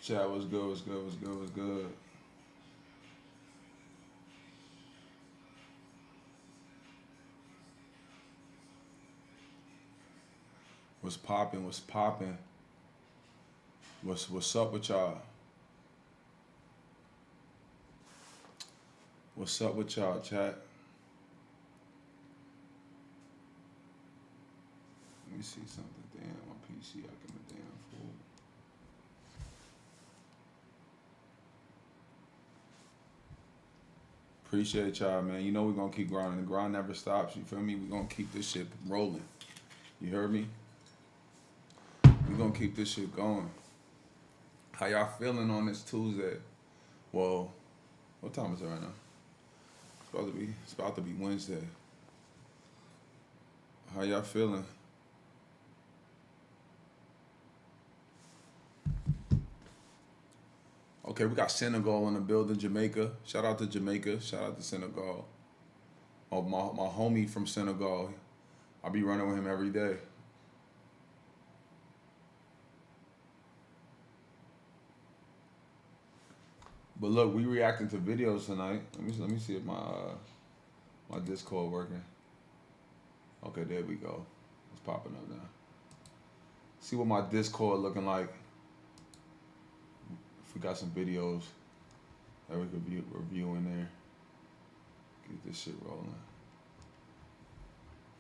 Chat was good, was good, was good, was good. Was popping, was popping. What's up with y'all? What's up with y'all, chat? Let me see something. Damn, my PC acting a damn fool. Appreciate y'all, man. You know we gonna keep grinding. The grind never stops. You feel me? We gonna keep this shit rolling. You heard me? We gonna keep this shit going. How y'all feeling on this Tuesday? Well, what time is it right now? It's about to be Wednesday. How y'all feeling? Okay, we got Senegal in the building, Jamaica. Shout out to Jamaica. Shout out to Senegal. Oh, my homie from Senegal. I be running with him every day. But look, we reacting to videos tonight. Let me see if my Discord working. Okay, there we go. It's popping up now. See what my Discord looking like. If we got some videos that we could review in there. Get this shit rolling.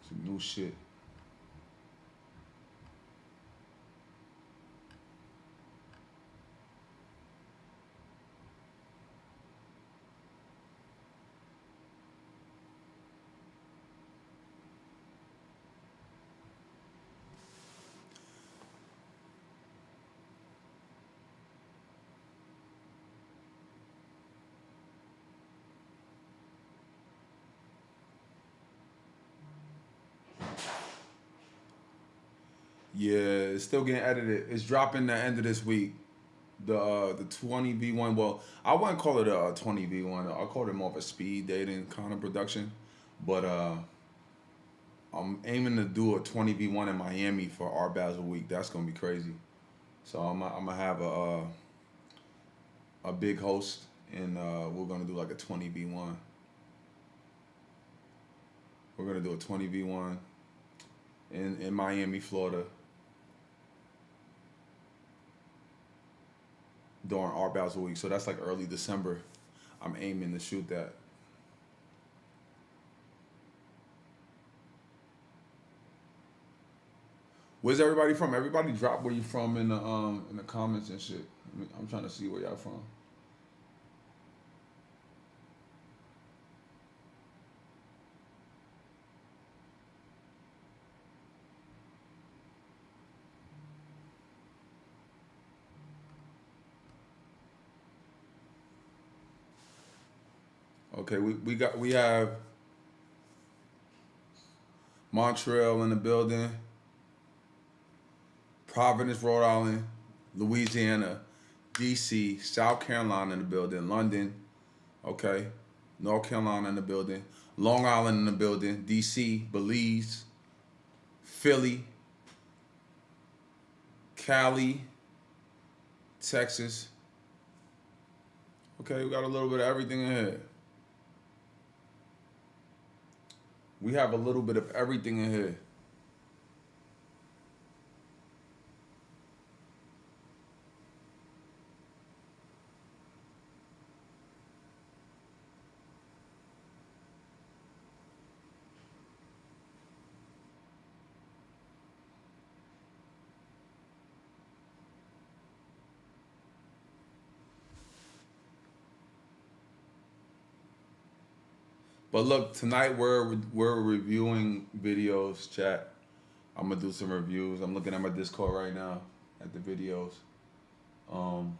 Some new shit. Yeah, it's still getting edited. It's dropping the end of this week. The 20v1. Well, I wouldn't call it a 20v1. I call it more of a speed dating kind of production. But I'm aiming to do a 20v1 in Miami for Art Basel Week. That's gonna be crazy. So I'm gonna have a big host, and we're gonna do like a 20v1. We're gonna do a 20v1 in Miami, Florida, during Art Basel Week. So that's like early December. I'm aiming to shoot that. Where's everybody from? Everybody drop where you from in the comments and shit. I'm trying to see where y'all from. Okay, we have Montreal in the building, Providence, Rhode Island, Louisiana, DC, South Carolina in the building, London, okay, North Carolina in the building, Long Island in the building, DC, Belize, Philly, Cali, Texas. Okay, we got a little bit of everything in here. We have a little bit of everything in here. But look, tonight we're reviewing videos, chat. I'm gonna do some reviews. I'm looking at my Discord right now at the videos. Um,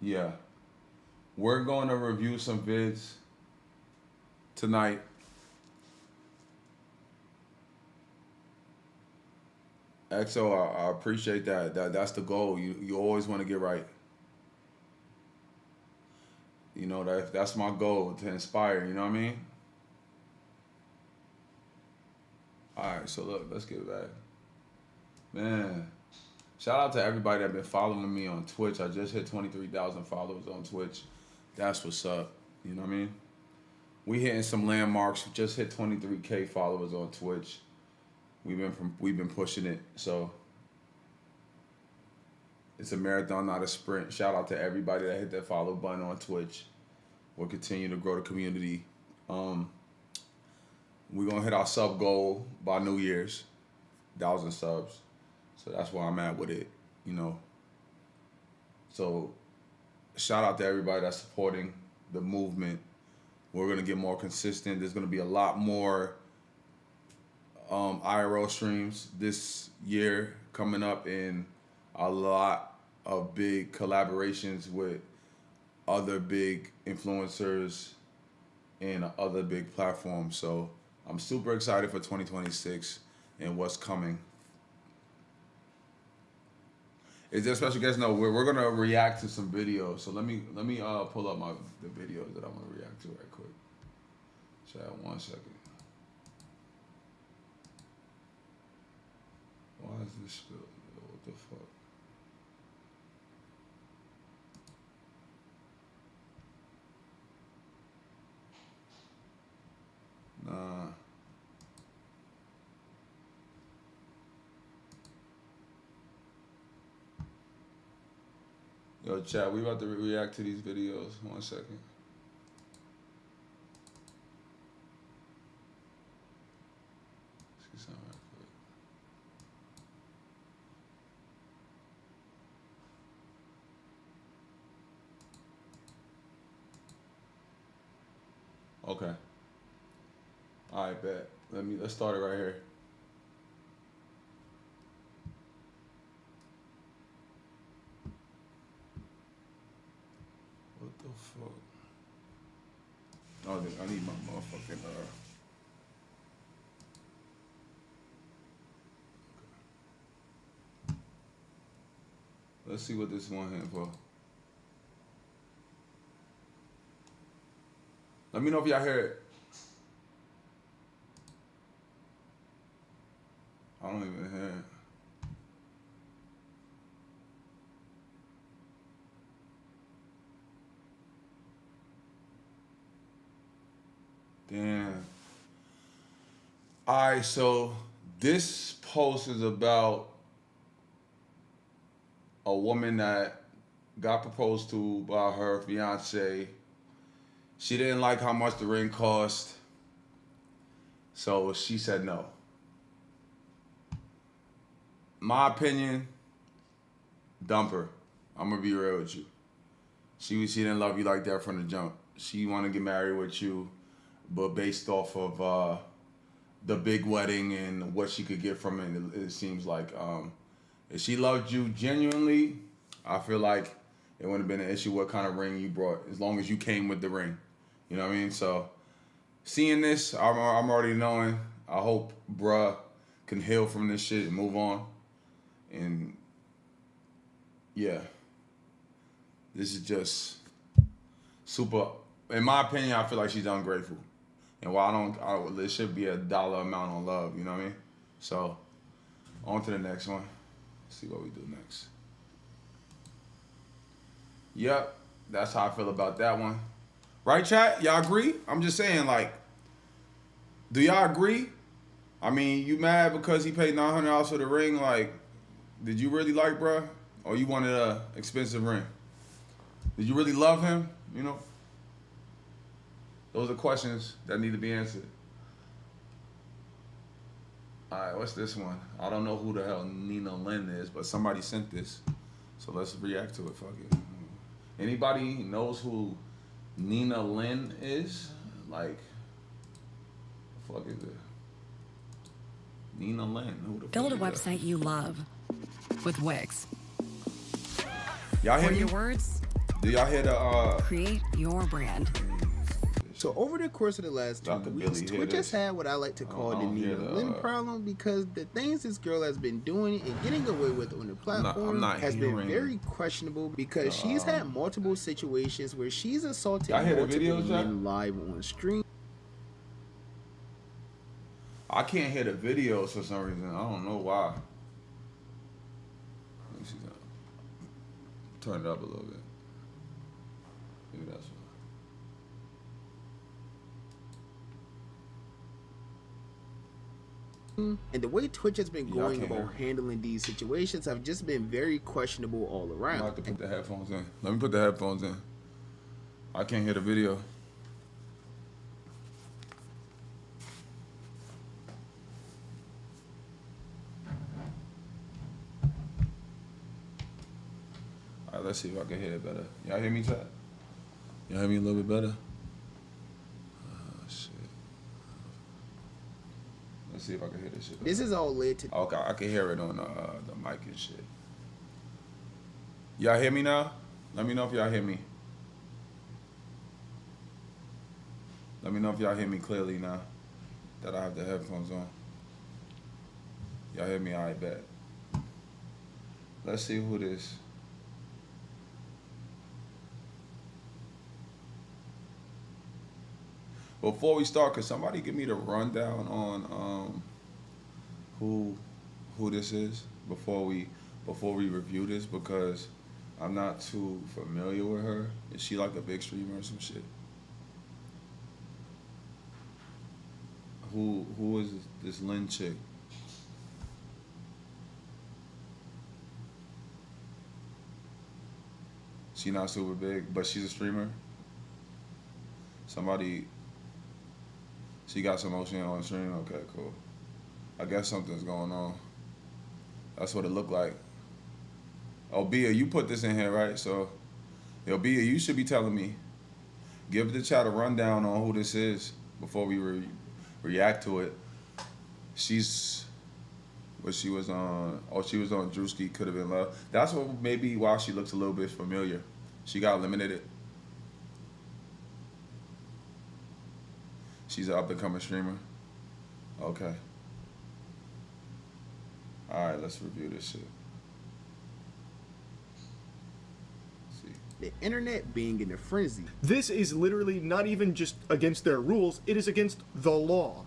yeah, we're going to review some vids tonight. XO, I appreciate that. That's the goal. You always want to get right. You know that's my goal to inspire. You know what I mean? All right. So look, let's get back. Man, shout out to everybody that been following me on Twitch. I just hit 23,000 followers on Twitch. That's what's up. You know what I mean? We hitting some landmarks. We just hit 23K followers on Twitch. We've been pushing it. So it's a marathon, not a sprint. Shout out to everybody that hit that follow button on Twitch. We'll continue to grow the community. We're gonna hit our sub goal by New Year's, 1,000 subs. So that's where I'm at with it, you know. So shout out to everybody that's supporting the movement. We're gonna get more consistent. There's gonna be a lot more IRL streams this year coming up, and a lot of big collaborations with other big influencers and other big platforms. So I'm super excited for 2026 and what's coming. Is there a special guest? No, we're gonna react to some videos. So let me pull up the videos that I want to react to right quick. Chat, 1 second. Why is this spilled? What the fuck? Nah. Yo, chat, we about to react to these videos. 1 second. See something right quick. Okay. All right, bet. Let's start it right here. What the fuck? Oh, I need my motherfucking Let's see what this one here for. Let me know if y'all hear it. I don't even hear it. Damn. Alright, so this post is about a woman that got proposed to by her fiance. She didn't like how much the ring cost, so she said no. My opinion, dump her. I'm gonna be real with you. She didn't love you like that from the jump. She wanted to get married with you, but based off of the big wedding and what she could get from it, it seems like if she loved you genuinely, I feel like it wouldn't have been an issue what kind of ring you brought, as long as you came with the ring. You know what I mean? So seeing this, I'm already knowing. I hope bruh can heal from this shit and move on. And yeah, this is just super. In my opinion, I feel like she's ungrateful. And while there should be a dollar amount on love, you know what I mean? So on to the next one. Let's see what we do next. Yep, that's how I feel about that one. Right, chat? Y'all agree? I'm just saying, like, do y'all agree? I mean, you mad because he paid $900 for the ring? Like, did you really like bruh? Or you wanted a expensive ring? Did you really love him? You know? Those are questions that need to be answered. All right, what's this one? I don't know who the hell Nina Lynn is, but somebody sent this. So let's react to it. Fuck it. Anybody knows who Nina Lynn is? Like, the fuck is it? Nina Lynn. Who the fuck Build a is website that? you love with Wix. Y'all hear For me? your words, Do y'all hear the create your brand. So over the course of the last 2 Dr. weeks, Billy, hear Twitch has this? had what I like to call I the don't hear Nina the, Lynn problem, because the things this girl has been doing and getting away with on the platform not has been hearing very questionable, because she's had multiple situations where she's assaulted Y'all hear the multiple videos, Jack? men live on stream. I can't hear the videos for some reason. I don't know why. see that. Turn it up a little bit. Maybe that's And the way Twitch has been Yeah, I going can't about hear. handling these situations have just been very questionable all I around. have to put the headphones in. Let me put the headphones in. I can't hear the video. All right, let's see if I can hear it better. Y'all hear me, chat? Y'all hear me a little bit better? Oh, shit. Let's see if I can hear this shit better. This is all led to Okay, I can hear it on the mic and shit. Y'all hear me now? Let me know if y'all hear me. Let me know if y'all hear me clearly now that I have the headphones on. Y'all hear me? I bet. Let's see who this. Before we start, could somebody give me the rundown on who this is before we review this, because I'm not too familiar with her. Is she like a big streamer or some shit? Who is this Lynn chick? She not super big, but she's a streamer. She got some motion on stream. Okay, cool. I guess something's going on. That's what it looked like. Oh, Bia, you put this in here, right? So, yo, Bia, you should be telling me. Give the chat a rundown on who this is before we react to it. She was on. Oh, she was on Drewski. Could have been love. That's what maybe why she looks a little bit familiar. She got eliminated. She's an up-and-coming streamer. Okay. All right, let's review this shit. Let's see. the internet being in a frenzy. This is literally not even just against their rules, it is against the law.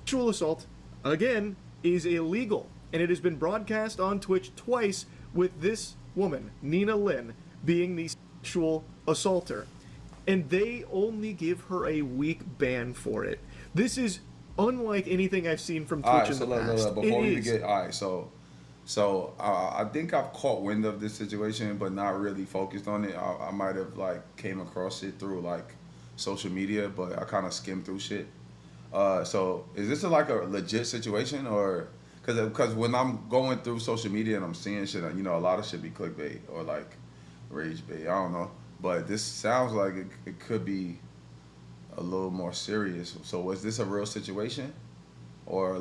Sexual assault, again, is illegal, and it has been broadcast on Twitch twice with this woman, Nina Lynn, being the sexual assaulter. And they only give her a week ban for it. This is unlike anything I've seen from Twitch in the past. Before we It is. begin, all right, so I think I've caught wind of this situation, but not really focused on it. I might have came across it through social media, but I kind of skimmed through shit. So is this a legit situation, or because when I'm going through social media and I'm seeing shit, a lot of shit be clickbait or rage bait. I don't know, but this sounds like it could be a little more serious. So was this a real situation, or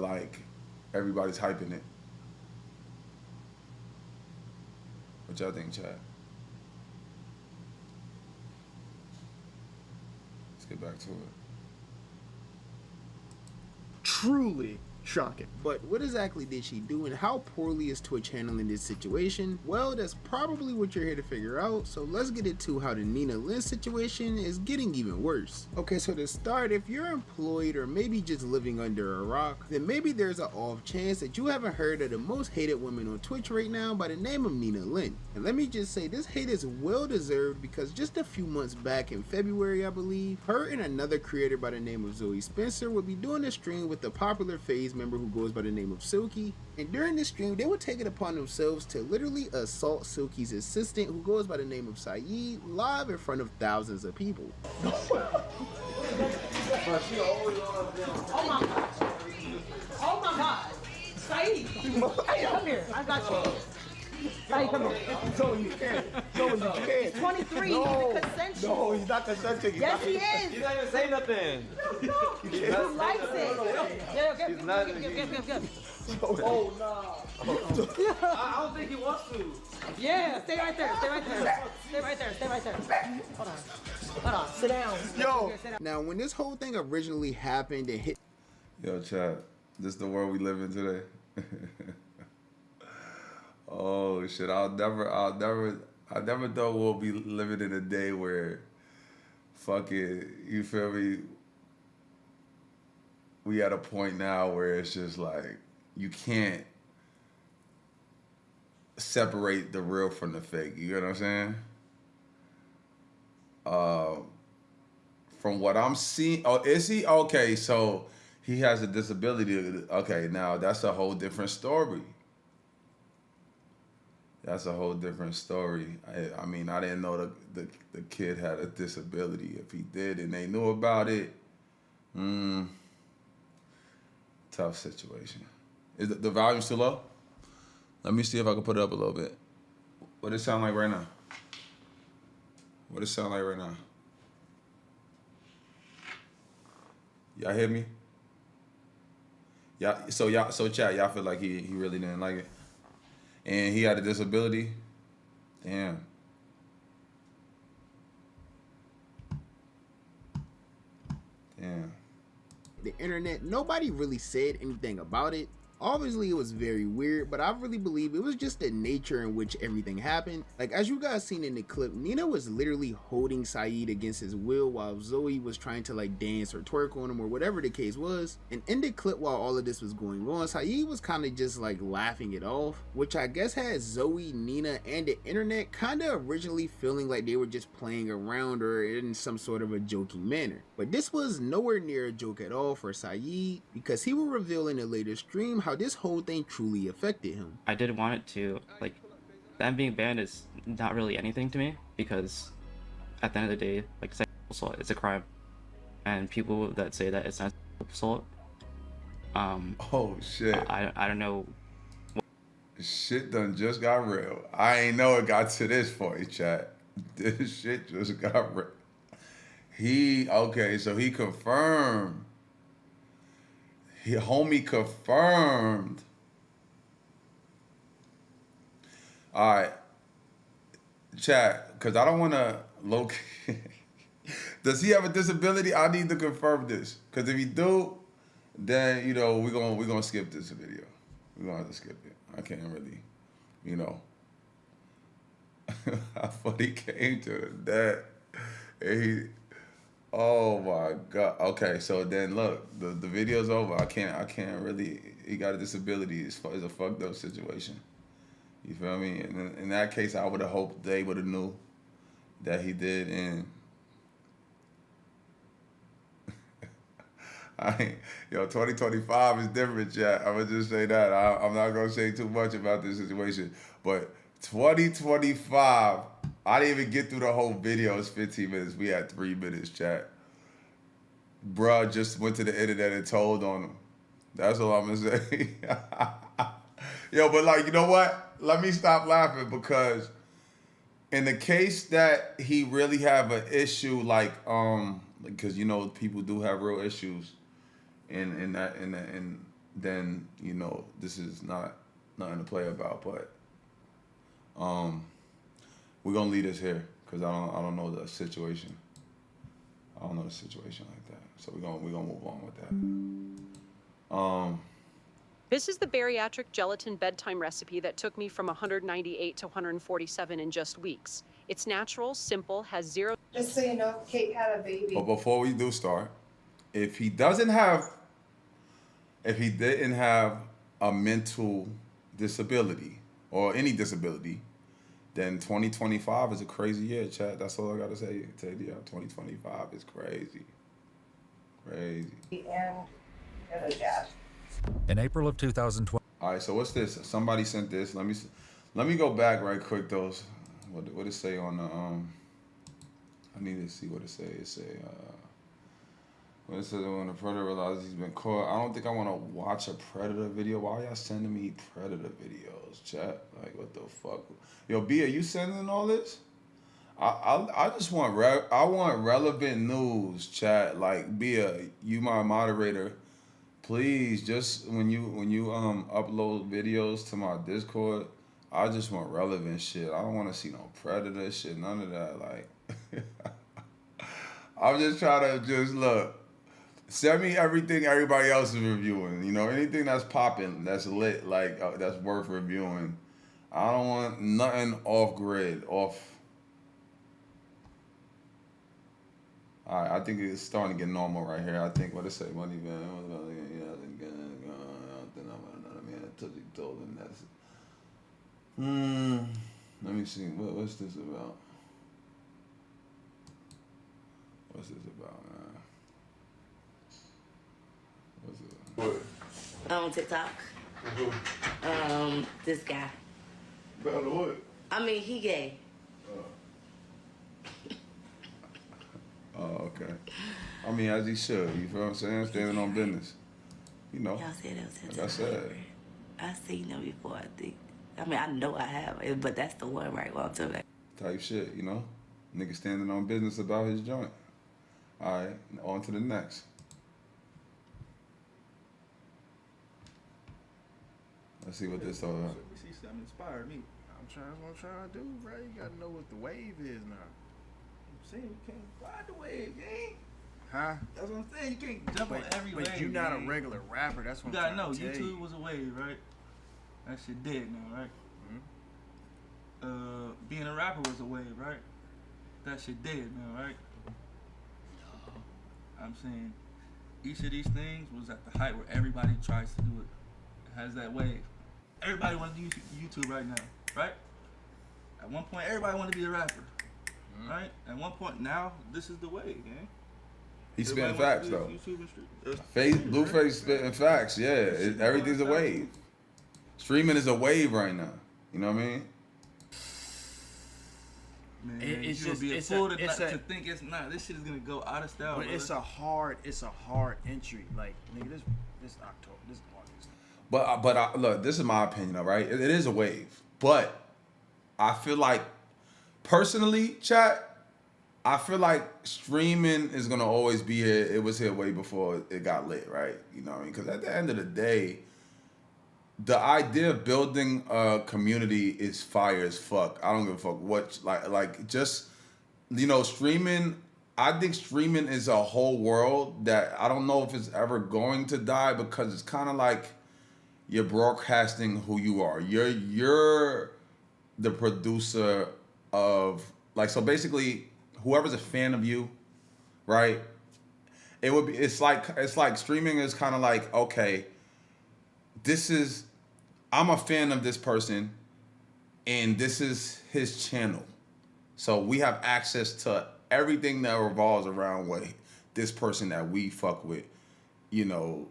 everybody's hyping it? What y'all think, chat? Let's get back to it. Truly shocking. But what exactly did she do, and how poorly is Twitch handling this situation? Well, that's probably what you're here to figure out, so let's get into how the Nina Lynn situation is getting even worse. Okay, so to start, if you're employed or maybe just living under a rock, then maybe there's an off chance that you haven't heard of the most hated woman on Twitch right now by the name of Nina Lynn. And let me just say, this hate is well deserved, because just a few months back in February, I believe, her and another creator by the name of Zoe Spencer would be doing a stream with the popular FaZe member who goes by the name of Silky, and during this stream they would take it upon themselves to literally assault Silky's assistant who goes by the name of Saeed live in front of thousands of people. Oh my God. Saeed. Hey, come here. I got you. Saeed, come here. Joey, you can't. Joey, you can't. 23, No. he's consensual. No, he's not consenting. Yes, he You is. didn't even say nothing. He likes it. Yeah, He's not- give. Oh, no. I don't think he wants to. Yeah, stay right there. Stay right there. Stay right there. Stay right there. Hold on. Hold on. Sit down. Yo. Sit down. Now, when this whole thing originally happened and hit Yo, chat, this the world we live in today. Oh shit! I never thought we'll be living in a day where, fucking, you feel me? We at a point now where it's just you can't separate the real from the fake. You get what I'm saying? From what I'm seeing, oh, is he okay? So he has a disability. Okay, now that's a whole different story. That's a whole different story. I mean, I didn't know the kid had a disability. If he did and they knew about it, tough situation. Is the volume still low? Let me see if I can put it up a little bit. What it sound like right now? What it sound like right now? Y'all hear me? So chat, y'all feel like he really didn't like it? And he had a disability? Damn. Damn. The internet, nobody really said anything about it. Obviously, it was very weird, but I really believe it was just the nature in which everything happened. Like, as you guys seen in the clip, Nina was literally holding Saeed against his will while Zoe was trying to like dance or twerk on him or whatever the case was. And in the clip while all of this was going on, Saeed was kind of just like laughing it off, which I guess had Zoe, Nina, and the internet kind of originally feeling like they were just playing around or in some sort of a joking manner. But this was nowhere near a joke at all for Saeed, because he will reveal in a later stream how this whole thing truly affected him. I did want it to, like, them being banned is not really anything to me, because at the end of the day, like, sexual assault is a crime, and people that say that it's not sexual assault, Oh shit. I don't know. Shit done just got real. I ain't know it got to this point, chat. This shit just got real. So he confirmed. Homie confirmed. All right. Chat, because I don't want to locate. Does he have a disability? I need to confirm this. Because if he do, then, you know, we're gonna skip this video. We're going to have to skip it. I can't really, you know. I thought he came to that. And he... Oh my God. Okay, so then look, the video's over. I can't really. He got a disability. It's a fucked up situation. You feel me? And in that case, I would have hoped they would have knew that he did. And 2025 is different, chat. I'm gonna just say that. I'm not gonna say too much about this situation, but 2025. I didn't even get through the whole video. It's 15 minutes. We had 3 minutes, chat. Bruh just went to the internet and told on him. That's all I'm gonna say. Yo, but like, you know what? Let me stop laughing, because in the case that he really have an issue, like, because, you know, people do have real issues, and then, you know, this is not nothing to play about, but, we're gonna leave this here because I don't know the situation. I don't know the situation like that. So we're gonna move on with that. This is the bariatric gelatin bedtime recipe that took me from 198 to 147 in just weeks. It's natural, simple, has zero. Just so you know, Kate had a baby. But before we do start, if he didn't have a mental disability or any disability, then 2025 is a crazy year, chat. That's all I gotta say. 2025 is crazy. Crazy. And a dad. In April of 2020. All right, so what's this? Somebody sent this. Let me go back right quick, though. What it say on the I need to see what it say. It say when it says when the predator realizes he's been caught. I don't think I want to watch a predator video. Why y'all sending me predator videos, chat? Like, what the fuck? Yo, B, are you sending all this? I just want relevant news, chat. Like, Bia, you my moderator. Please, just when you upload videos to my Discord, I just want relevant shit. I don't want to see no predator shit, none of that. Like, I'm just trying to just look. Send me everything everybody else is reviewing. You know, anything that's popping, that's lit, like that's worth reviewing. I don't want nothing off grid, off. All right, I think it's starting to get normal right here. I think what it say, money man. Told him that's. Let me see. What's this about? What's this about, man? What's it? On TikTok. This guy. About what? I mean, he gay. Oh, okay. I mean, as he should. You feel what I'm saying? Standing on business. You know. Y'all said that was his Like I said. I seen him before, I think. I mean, I know I have, but that's the one right while I'm telling you. Type shit, you know? Nigga standing on business about his joint. All right, on to the next. Let's see what this all about. Let me see something inspired me. That's what I'm trying to do, bro. You gotta know what the wave is now. I'm saying you can't ride the wave, gang. Huh? That's what I'm saying. You can't jump on every wave. But you're not gang. a regular rapper. That's what You I'm gotta know. trying to tell YouTube you. was a wave, right? That shit dead now, right? Being a rapper was a wave, right? That shit dead now, right? I'm saying each of these things was at the height where everybody tries to do it. It has that wave. Everybody wants to do YouTube right now, right? At one point, everybody wanted to be a rapper, right? At one point, now this is the wave, man. He's spitting Everybody facts, wants to though. do YouTube and street. Blueface spitting facts, yeah. Everything's a wave. Streaming is a wave right now. You know what I mean? Man, It's you'll just be a it's fool a, to, it's not, a to think it's not. This shit is gonna go out of style. but brother. it's a hard entry. Like nigga, this October, this August. But look, this is my opinion, all right? It is a wave. But I feel like, personally, chat, I feel like streaming is going to always be here. It was here way before it got lit, right? You know what I mean? Because at the end of the day, the idea of building a community is fire as fuck. I don't give a fuck what, like just, you know, streaming, I think streaming is a whole world that I don't know if it's ever going to die, because it's kind of like you're broadcasting who you are. You're the producer of, like, so basically whoever's a fan of you, right? It's like streaming is kind of like, okay, I'm a fan of this person and this is his channel. So we have access to everything that revolves around what this person that we fuck with, you know,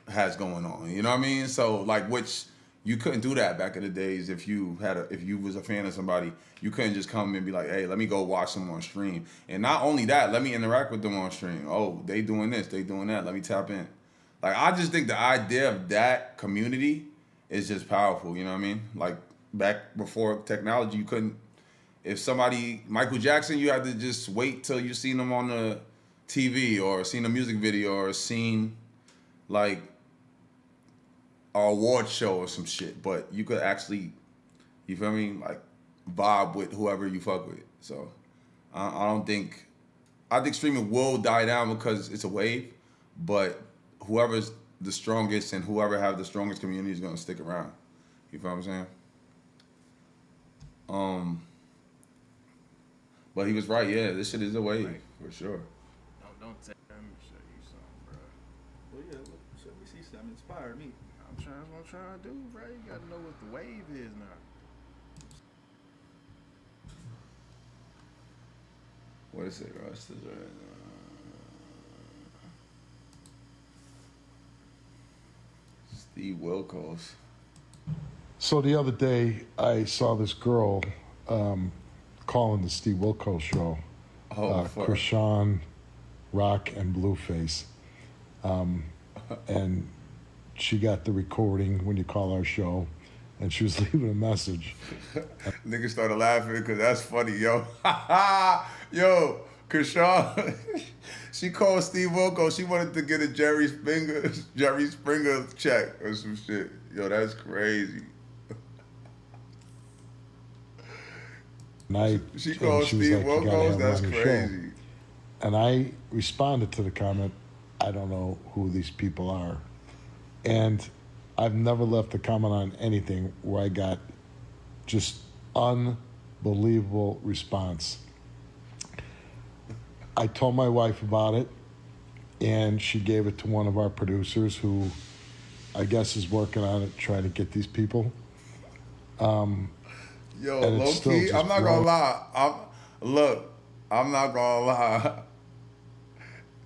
has going on. You know what I mean? So like, which you couldn't do that back in the days. If you was a fan of somebody, you couldn't just come and be like, hey, let me go watch them on stream. And not only that, let me interact with them on stream. Oh, they doing this, they doing that. Let me tap in. Like, I just think the idea of that community is just powerful. You know what I mean? Like, back before technology, you couldn't, if somebody, Michael Jackson, you had to just wait till you seen him on the TV or seen a music video or seen like a award show or some shit. But you could actually, you feel me? Like, vibe with whoever you fuck with. So I think streaming will die down because it's a wave, but whoever's the strongest and whoever have the strongest community is gonna stick around. You feel what I'm saying? But he was right, yeah, this shit is a wave, for sure. Don't take. Let me show you something, bro. Well, yeah, let me see something inspired me. That's what I'm trying to do, bro. You gotta know what the wave is now. What is it, Russ? Steve Wilkos. So the other day, I saw this girl calling the Steve Wilkos show. Krishan, Rock, and Blueface. And she got the recording when you call our show, and she was leaving a message. Niggas started laughing because that's funny, yo. Yo, Krishan, she called Steve Wilkos. She wanted to get a Jerry Springer check or some shit. Yo, that's crazy. She called Steve Wilkos. That's crazy. And I responded to the comment, I don't know who these people are. And I've never left a comment on anything where I got just unbelievable response. I told my wife about it, and she gave it to one of our producers who I guess is working on it, trying to get these people. Yo, And low it's still key, just I'm not gonna blowing- lie. I'm not gonna lie.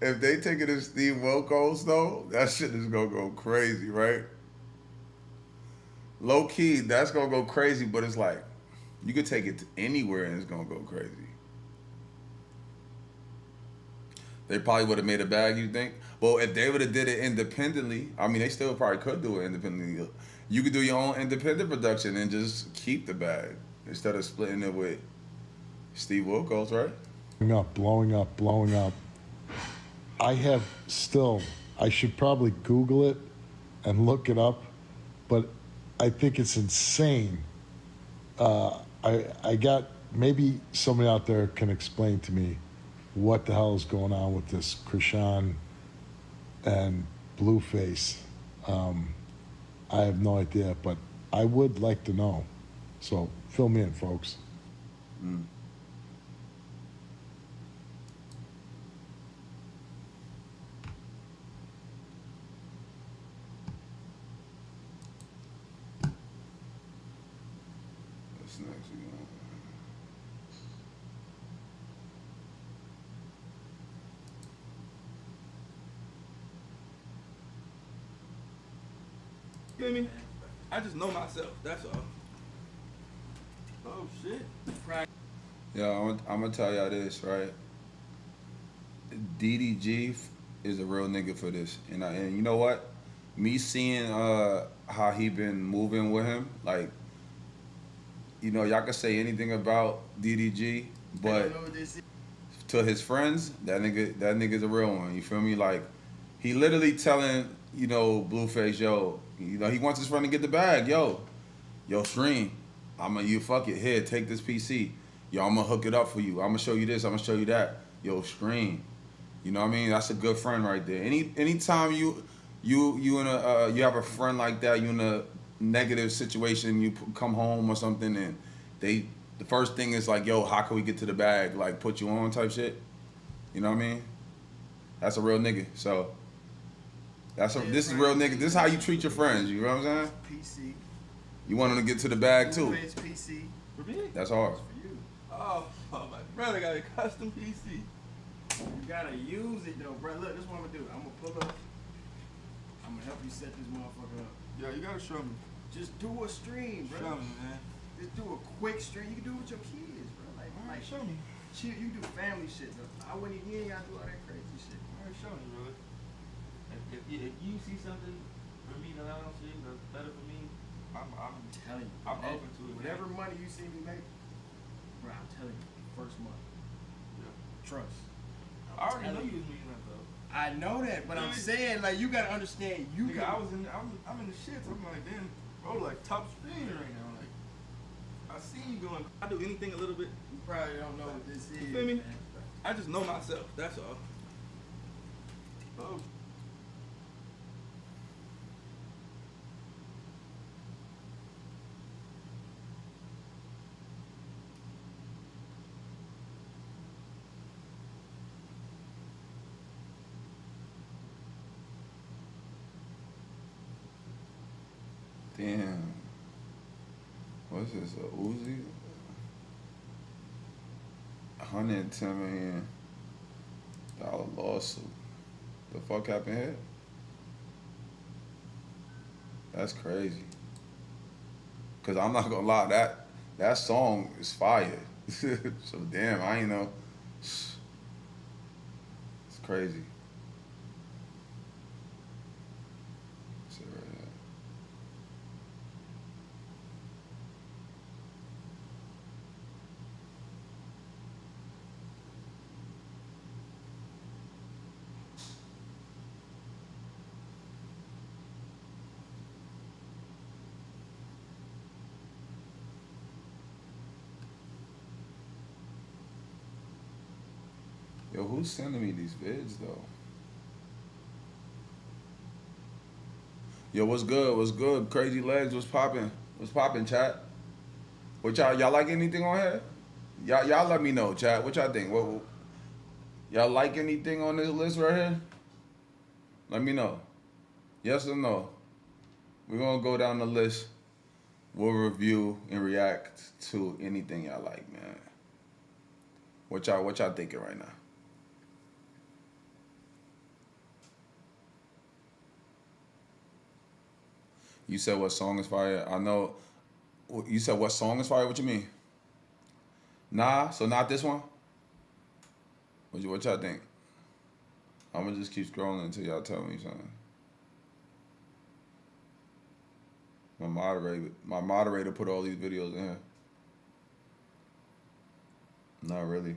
If they take it to Steve Wilkos though, that shit is gonna go crazy, right? Low key, that's gonna go crazy, but it's like you could take it to anywhere and it's gonna go crazy. They probably would have made a bag, you think? Well, if they would have did it independently, I mean, they still probably could do it independently. You could do your own independent production and just keep the bag instead of splitting it with Steve Wilkos, right? Blowing up. I have still, I should probably Google it and look it up, but I think it's insane. I got, maybe somebody out there can explain to me what the hell is going on with this Krishan and Blueface. I have no idea, but I would like to know. So fill me in, folks. What's next? You feel me? I just know myself. That's all. Oh shit. Yeah, I'm gonna tell y'all this, right? DDG is a real nigga for this, and you know what? Me seeing how he been moving with him, like, you know, y'all can say anything about DDG, but to his friends, that nigga's a real one. You feel me? Like, he literally telling, you know, Blueface, yo, you know, he wants his friend to get the bag, yo, Stream, you fuck it, here, take this PC, yo, I'm gonna hook it up for you, I'm gonna show you this, I'm gonna show you that, yo, Stream, you know what I mean? That's a good friend right there. Anytime you in a you have a friend like that, you in a negative situation, you come home or something, and the first thing is like, yo, how can we get to the bag, like put you on type shit, you know what I mean? That's a real nigga. So this is real nigga. This is how you treat your friends. You know what I'm saying? PC. You want them to get to the bag too. Blueface PC. For me? That's hard. For you. Oh, my brother got a custom PC. You gotta use it though, bro. Look, this is what I'm gonna do. I'm gonna pull up. I'm gonna help you set this motherfucker up. Yeah, you gotta show me. Just do a stream, bro. Show me, man. Just do a quick stream. You can do it with your kids, bro. Like, Show me. Shit, you do family shit though. I wouldn't even gotta do all that crazy shit. Alright, show me, brother. If you see something for me that I don't see that's better for me, I'm telling you. I'm open to it. Whatever money you see me make, bro, I'm telling you, first month. Yeah. Trust. I already know you was making that though. I know that, but I'm saying, like, you gotta understand, you Nigga, can. I'm in the shits. I'm like, damn, bro, like top screen right now. Like, I see you going. I do anything a little bit. You probably don't know what this is. You feel me? Man. I just know myself. That's all. Oh. Damn. What's this? A Uzi? $110 million lawsuit. The fuck happened here? That's crazy. Cause I'm not gonna lie, that song is fire. So damn, I ain't know. It's crazy. Sit right there. Yo, who's sending me these vids though? Yo, what's good? What's good? Crazy Legs, what's popping? What's popping, chat? What y'all like anything on here? Y'all let me know, chat. What y'all think? What y'all like anything on this list right here? Let me know. Yes or no? We're gonna go down the list We'll review and react to anything y'all like, man. What y'all thinking right now? You said what song is fire? I know. You said what song is fire? What you mean? Nah, so not this one? What y'all think? I'm gonna just keep scrolling until y'all tell me something. My moderator put all these videos in here. Not really.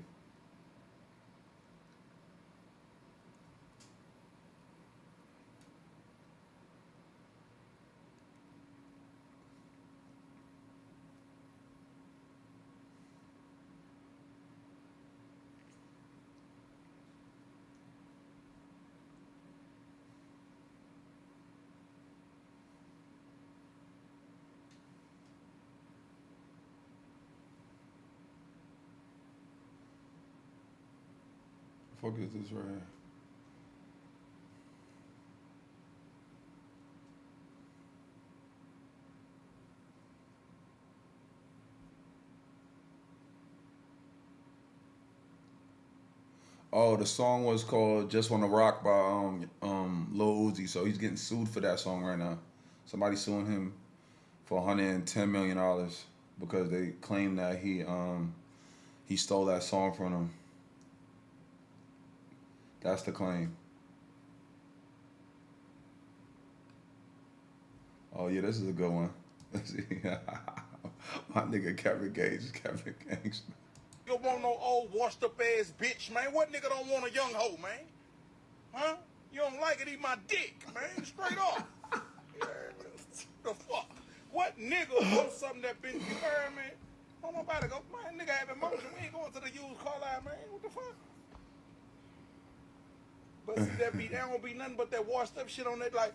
Fuck is this right here? Oh, the song was called "Just Wanna Rock" by Lil Uzi. So he's getting sued for that song right now. Somebody suing him for $110 million because they claim that he stole that song from them. That's the claim. Oh yeah, this is a good one. Let's see. My nigga Kevin Gates, Kevin Gates. You don't want no old washed up ass bitch, man. What nigga don't want a young hoe, man? Huh? You don't like it, eat my dick, man. Straight up. Yeah, the fuck? What nigga wants something that been, you heard me? Don't nobody go, man, nigga have emotion. We ain't going to the used car line, man. What the fuck? But see, there don't be nothing but that washed up shit on that, like,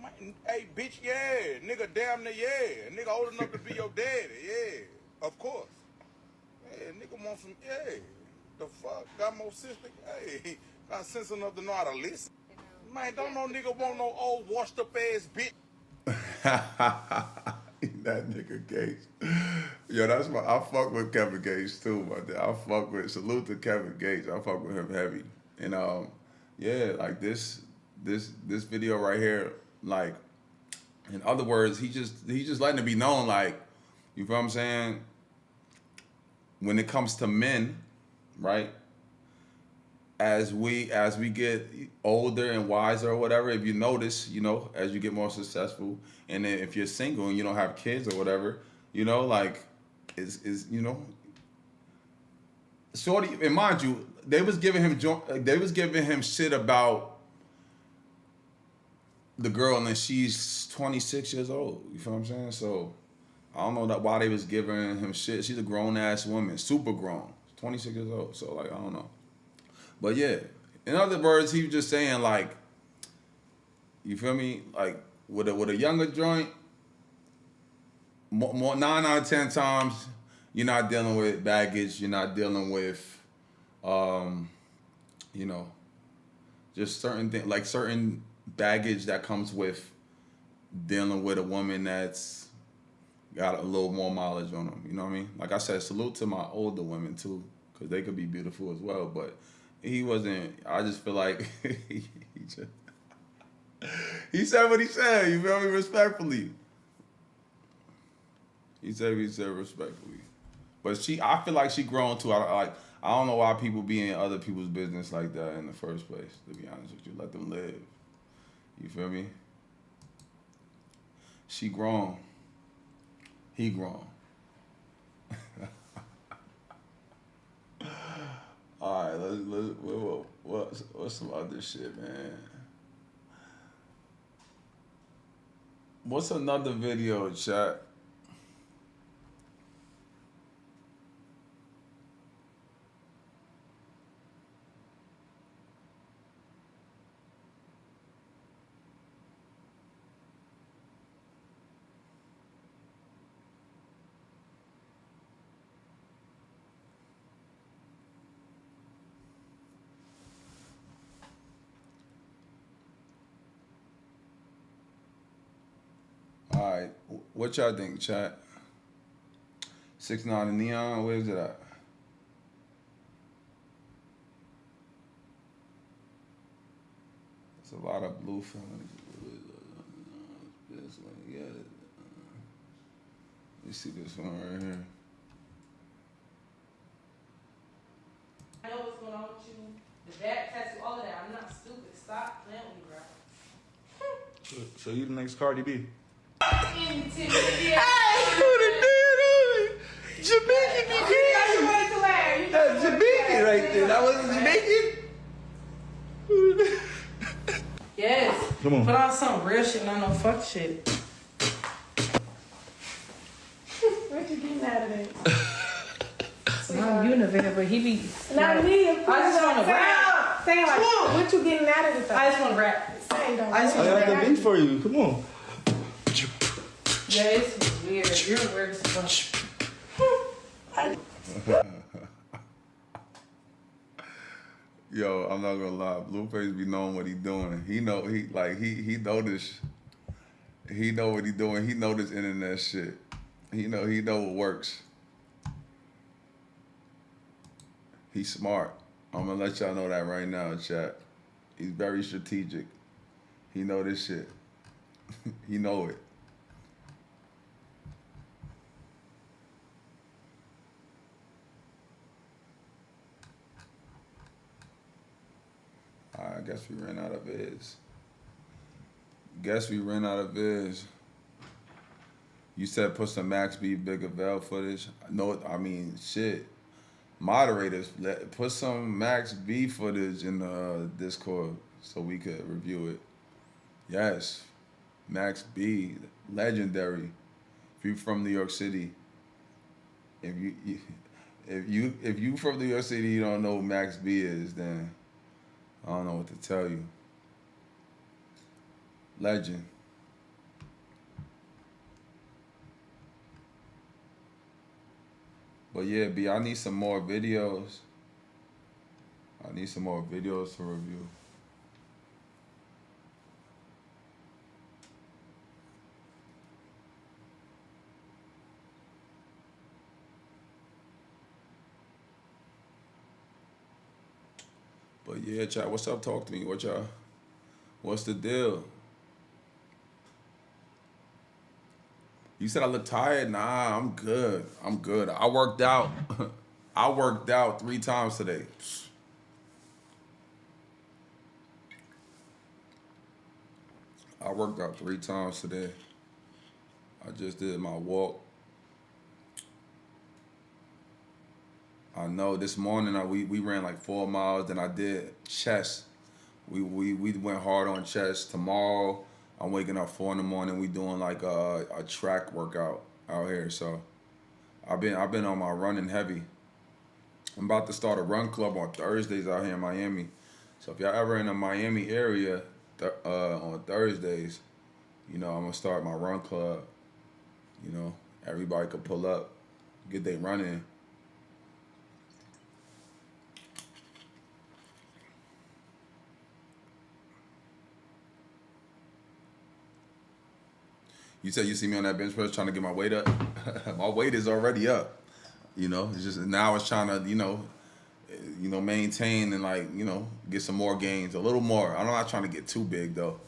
man, hey, bitch, yeah. Nigga, damn near, yeah. Nigga old enough to be your daddy, yeah. Of course. Yeah, nigga want some, yeah. The fuck? Got more sense, hey. Got sense enough to know how to listen. Man, don't no nigga want no old washed up ass bitch. That nigga Gates. Yo, that's my, I fuck with Kevin Gates too, but I fuck with, salute to Kevin Gates. I fuck with him heavy. And yeah, like this video right here, like, in other words, he just letting it be known, like, you feel what I'm saying? When it comes to men, right? As we get older and wiser or whatever, if you notice, you know, as you get more successful, and then if you're single and you don't have kids or whatever, you know, like, is you know, shorty, and mind you, they was giving him shit about the girl, and then she's 26 years old. You feel what I'm saying? So I don't know why they was giving him shit. She's a grown ass woman, super grown, 26 years old. So like, I don't know. But yeah, in other words, he was just saying, like, you feel me? Like with a younger joint, more 9 out of 10 times, you're not dealing with baggage. You're not dealing with, you know, just certain things, like certain baggage that comes with dealing with a woman that's got a little more mileage on them. You know what I mean? Like I said, salute to my older women too, because they could be beautiful as well. But he wasn't. I just feel like he said what he said. You feel me? Respectfully. He said what he said respectfully. But I feel like she grown too. I don't know why people be in other people's business like that in the first place. To be honest with you, let them live. You feel me? She grown. He grown. All right, what's some other shit, man? What's another video, chat? All right, What y'all think, chat? 6ix9ine and Neon, where's it at? It's a lot of blue feelings. Yeah. You see this one right here. I know what's going on with you. The back tattoo, all of that. I'm not stupid. Stop playing with me, bro. So you the next Cardi B? Hey, who the dude? Jamaican. That's Jamaican right there. That wasn't Jamaican. Yes. Come on. Put on some real shit, not no fuck shit. Where'd you get out of that? Not you in the video, but he be. Not me. I just want to rap. Saying like, what you getting out of it though? I just want to rap. Saying though. I just want to I got rap. the beat for you. Come on. Yeah, it's weird. You're weird as fuck. Yo, I'm not gonna lie. Blueface be knowing what he doing. He know he this. He know what he doing. He know this internet shit. He know what works. He's smart. I'm gonna let y'all know that right now, chat. He's very strategic. He know this shit. He know it. I guess we ran out of vids. You said put some Max B Bigger Vel footage. No, I mean, shit. Moderators, put some Max B footage in the Discord so we could review it. Yes, Max B, legendary. If you from New York City, if you from New York City, you don't know who Max B is, then I don't know what to tell you. Legend. But yeah, B, I need some more videos. I need some more videos to review. But yeah, chat, what's up? Talk to me. What's the deal? You said I look tired? Nah, I'm good. I worked out. I worked out 3 times today. I worked out 3 times today. I just did my walk. I know this morning we ran like 4 miles, then I did chest. We went hard on chest. Tomorrow I'm waking up 4 in the morning. We doing like a track workout out here. So I've been on my running heavy. I'm about to start a run club on Thursdays out here in Miami. So if y'all ever in the Miami area on Thursdays, you know, I'm gonna start my run club. You know, everybody could pull up, get their run in. You said you see me on that bench press trying to get my weight up. My weight is already up. You know, it's just now it's trying to, you know, maintain and like, you know, get some more gains, a little more. I'm not trying to get too big though.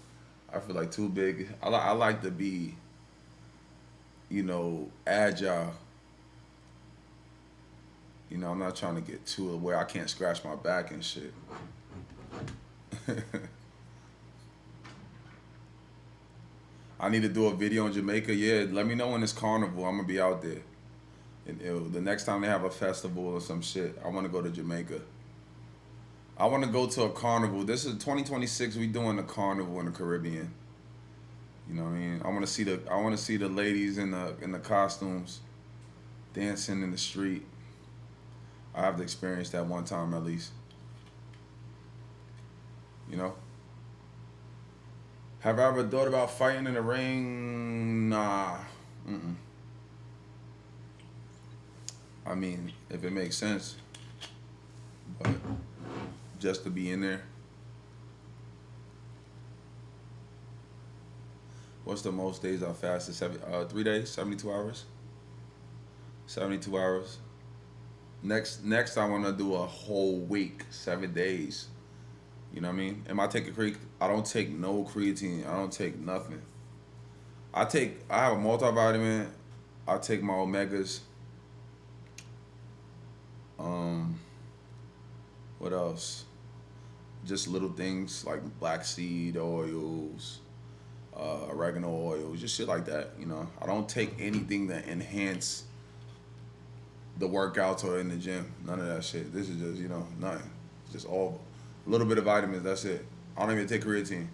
I feel like too big. I like to be, you know, agile. You know, I'm not trying to get to where I can't scratch my back and shit. I need to do a video in Jamaica. Yeah, let me know when it's carnival. I'm gonna be out there. And the next time they have a festival or some shit, I want to go to Jamaica. I want to go to a carnival. This is 2026. We doing a carnival in the Caribbean. You know what I mean? I want to see the ladies in the costumes dancing in the street. I have to experience that one time at least. You know? Have I ever thought about fighting in the ring? Nah. I mean, if it makes sense. But just to be in there. What's the most days I fasted? 3 days, 72 hours. 72 hours. Next I want to do a whole week, 7 days. You know what I mean? Am I taking I don't take no creatine. I don't take nothing. I have a multivitamin. I take my omegas. What else? Just little things like black seed oils, oregano oils, just shit like that. You know, I don't take anything that enhance the workouts or in the gym. None of that shit. This is just, you know, nothing. Just all a little bit of vitamins. That's it. I don't even take creatine.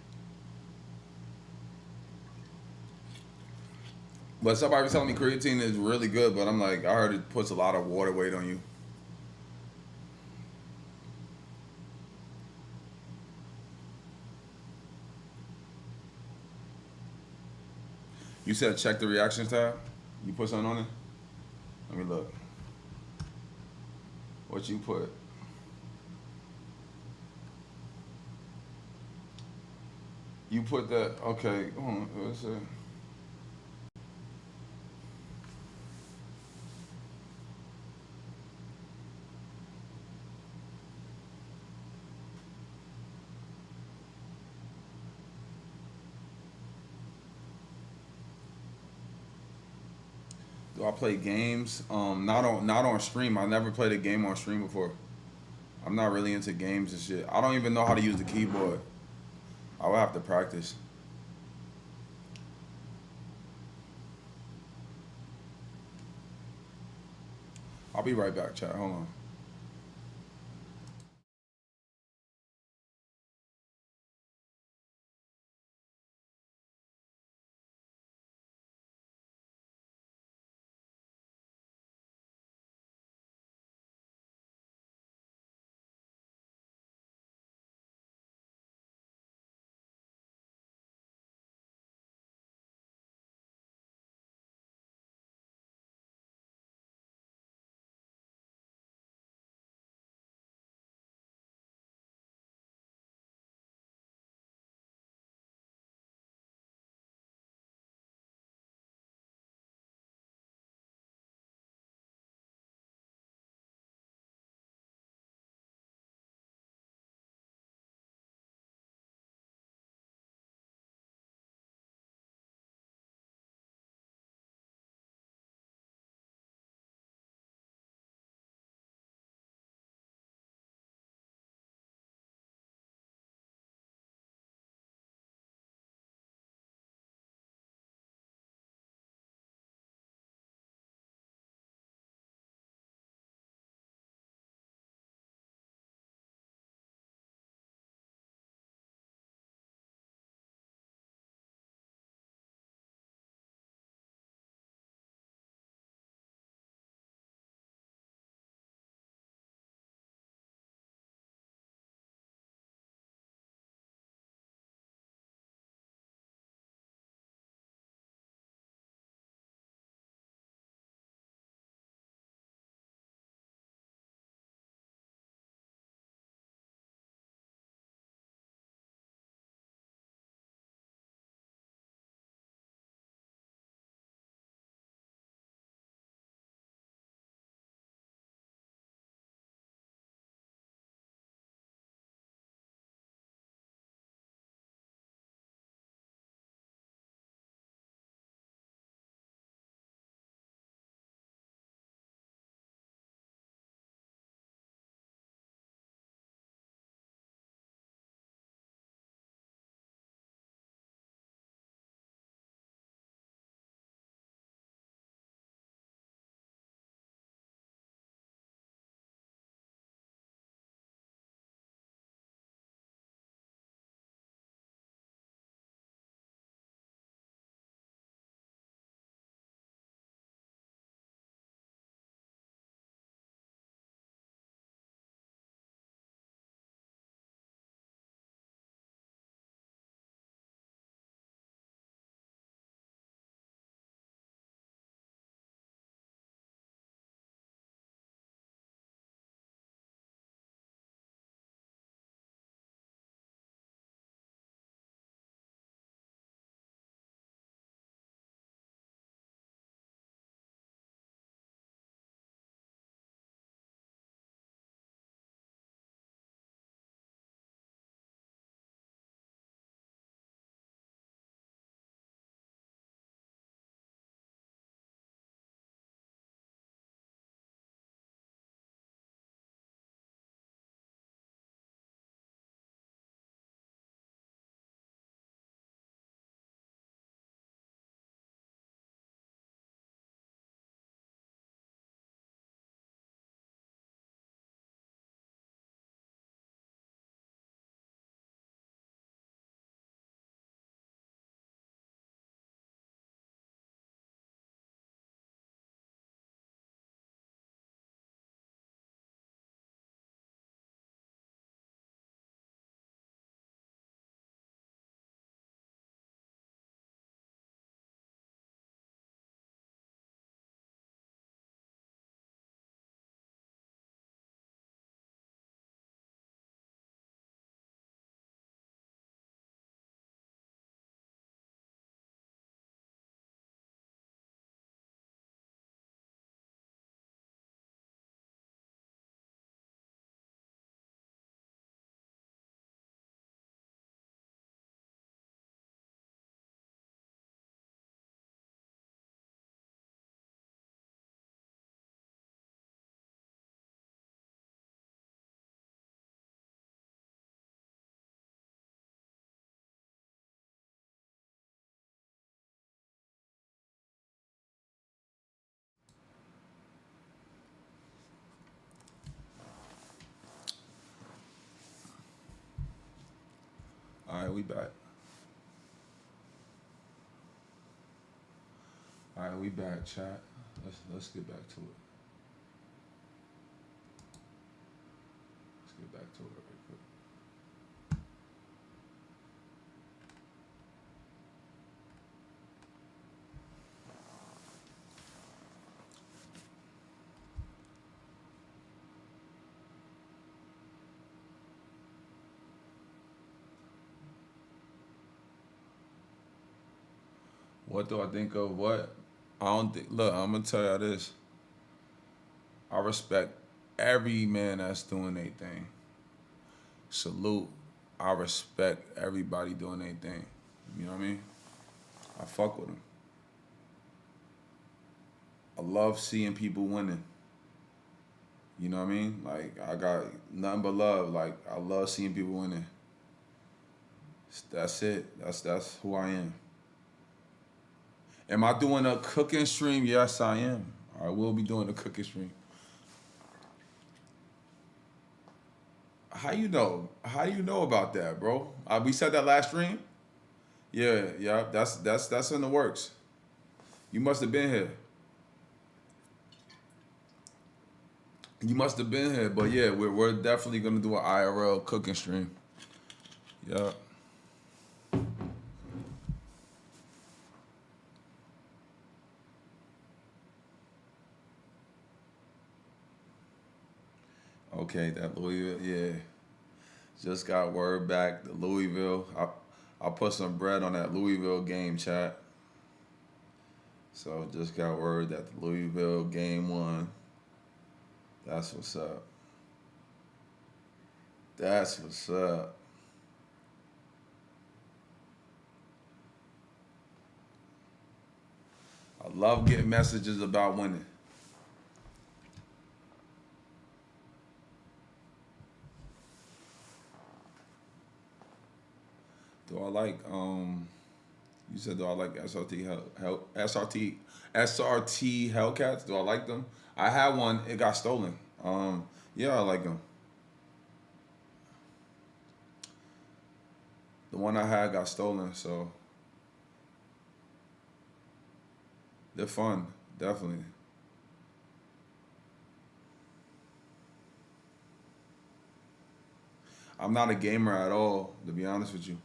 But somebody was telling me creatine is really good, but I'm like, I heard it puts a lot of water weight on you. You said check the reactions tab? You put something on it? Let me look. What you put? You put that, okay, hold on, let's see. Do I play games? Not on stream. I never played a game on stream before. I'm not really into games and shit. I don't even know how to use the keyboard. I would have to practice. I'll be right back, chat. Hold on. we back. All right, we back, chat. Let's get back to it. Let's get back to it real quick. What do I think of what? I don't think. Look, I'm gonna tell y'all this. I respect every man that's doing their thing. Salute. I respect everybody doing their thing. You know what I mean? I fuck with them. I love seeing people winning. You know what I mean? Like, I got nothing but love. Like, I love seeing people winning. That's it. That's who I am. Am I doing a cooking stream? Yes, I am. I will be doing a cooking stream. How you know? How do you know about that, bro? We said that last stream? Yeah, that's in the works. You must have been here. You must have been here, but yeah, we're definitely gonna do an IRL cooking stream. Yeah. Okay, that Louisville, yeah. Just got word back. The Louisville. I put some bread on that Louisville game, chat. So just got word that the Louisville game won. That's what's up. That's what's up. I love getting messages about winning. Do I like you said do I like SRT Hellcats? Do I like them? I had one, it got stolen. Yeah, I like them. The one I had got stolen, so they're fun, definitely. I'm not a gamer at all, to be honest with you.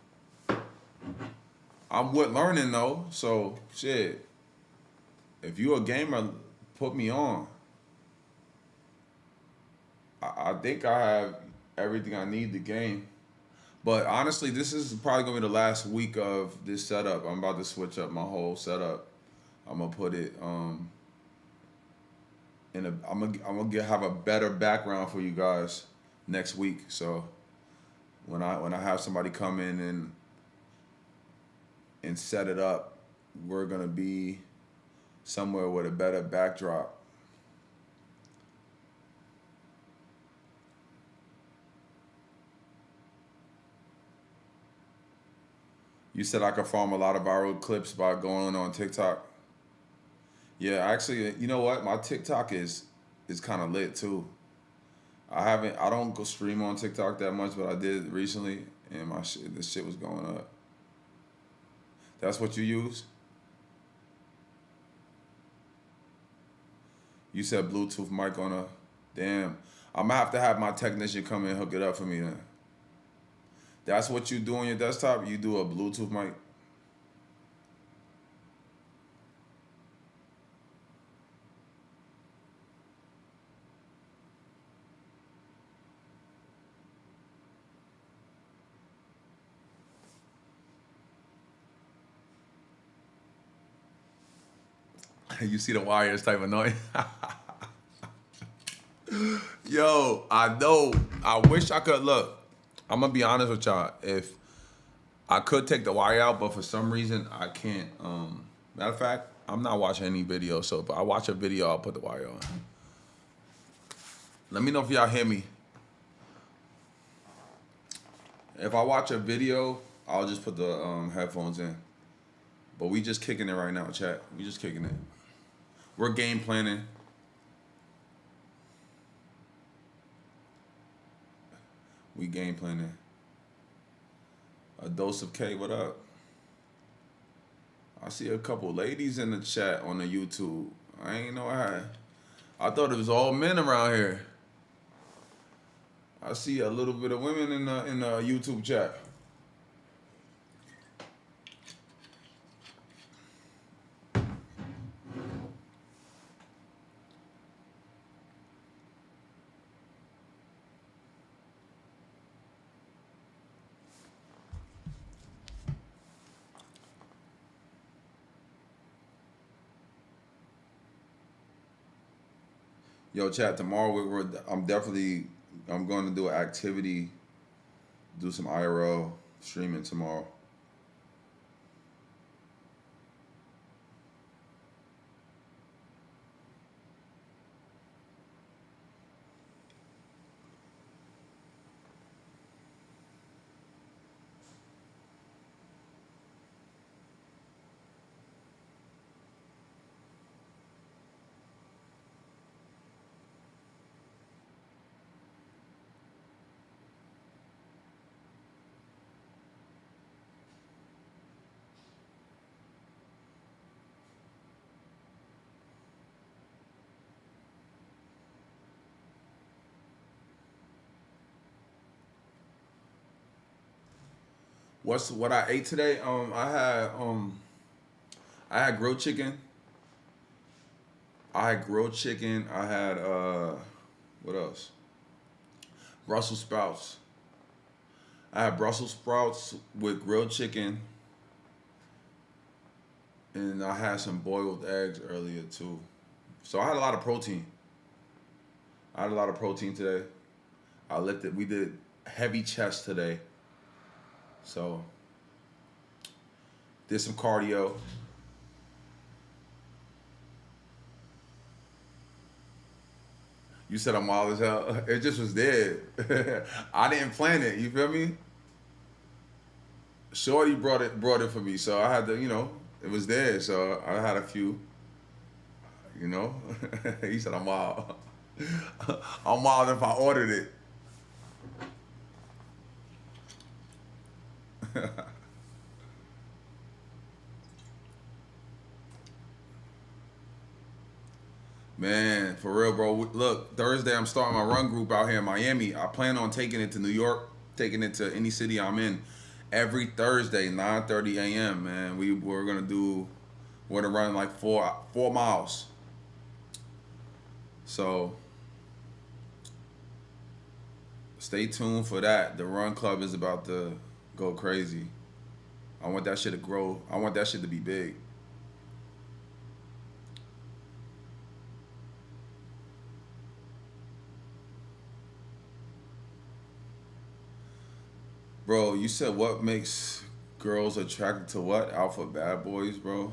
I'm with learning though, so shit. If you a gamer, put me on. I think I have everything I need to game. But honestly, this is probably gonna be the last week of this setup. I'm about to switch up my whole setup. I'm gonna put it I'm gonna have a better background for you guys next week. So when I have somebody come in and set it up, we're gonna be somewhere with a better backdrop. You said I could farm a lot of viral clips by going on TikTok. Yeah, actually, you know what? My TikTok is kind of lit too. I don't go stream on TikTok that much, but I did recently, and this shit was going up. That's what you use? You said Bluetooth mic on a... Damn. I'm going to have my technician come in and hook it up for me then. That's what you do on your desktop? You do a Bluetooth mic? You see the wires type annoying. Yo, I know. I wish I could. Look, I'm going to be honest with y'all. If I could take the wire out, but for some reason, I can't. Matter of fact, I'm not watching any video. So if I watch a video, I'll put the wire on. Let me know if y'all hear me. If I watch a video, I'll just put the headphones in. But we just kicking it right now, chat. We just kicking it. We're game planning. We game planning. A dose of K, what up? I see a couple ladies in the chat on the YouTube. I ain't know I thought it was all men around here. I see a little bit of women in the YouTube chat. Yo, chat, tomorrow I'm going to do an activity, do some IRL streaming tomorrow. What I ate today? I had grilled chicken. I had what else? Brussels sprouts. I had Brussels sprouts with grilled chicken, and I had some boiled eggs earlier too. So I had a lot of protein. Today. We did heavy chest today. So, did some cardio. You said I'm wild as hell. It just was there. I didn't plan it. You feel me? Shorty brought it for me, so I had to, it was there. So I had a few. He said I'm wild. I'm wild if I ordered it. Man, for real, bro. Look, Thursday I'm starting my run group out here in Miami. I plan on taking it to New York, taking it to any city I'm in. Every Thursday, 9:30 a.m., man. We're gonna run like 4 miles. So stay tuned for that. The run club is about to go crazy. I want that shit to grow. I want that shit to be big. Bro, you said what makes girls attracted to what? Alpha bad boys, bro?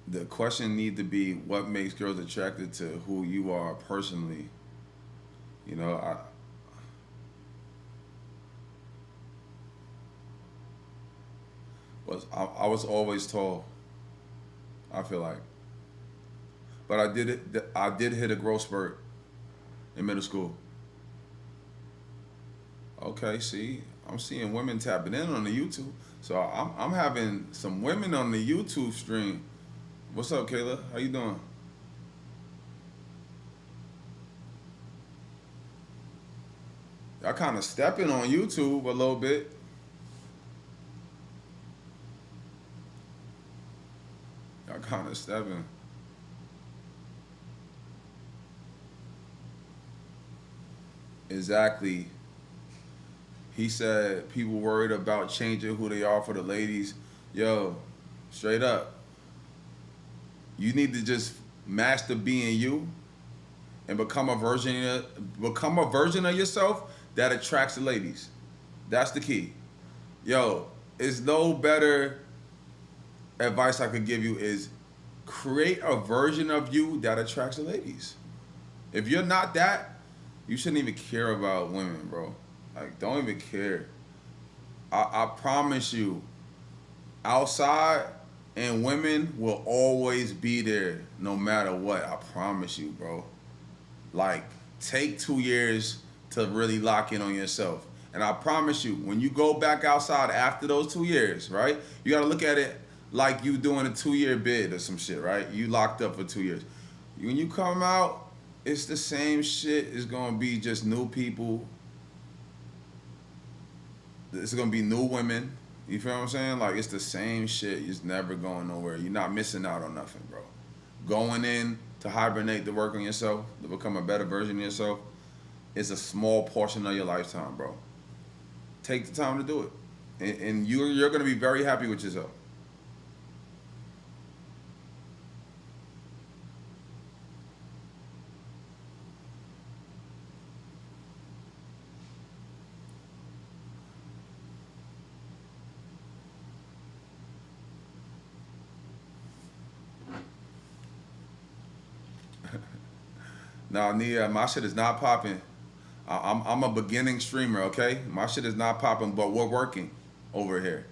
The question need to be what makes girls attracted to who you are personally. I was always tall, I feel like. But I did hit a growth spurt in middle school. Okay, see, I'm seeing women tapping in on the YouTube. So I'm having some women on the YouTube stream. What's up, Kayla? How you doing? Y'all kind of stepping on YouTube a little bit. Y'all kind of stepping. Exactly. He said people worried about changing who they are for the ladies. Yo, straight up. You need to just master being you and become a version of yourself that attracts the ladies. That's the key. Yo, it's no better advice I could give you is create a version of you that attracts the ladies. If you're not that, you shouldn't even care about women, bro. Like, don't even care. I promise you, outside and women will always be there no matter what. I promise you, bro. Like, take 2 years to really lock in on yourself. And I promise you, when you go back outside after those 2 years, right? You got to look at it like you doing a 2-year bid or some shit, right? You locked up for 2 years. When you come out, it's the same shit. It's going to be just new people. It's going to be new women. You feel what I'm saying? Like, it's the same shit. It's never going nowhere. You're not missing out on nothing, bro. Going in to hibernate, to work on yourself, to become a better version of yourself, is a small portion of your lifetime, bro. Take the time to do it. And you're going to be very happy with yourself. Nah, Nia, my shit is not popping. I'm a beginning streamer, okay? My shit is not popping, but we're working over here.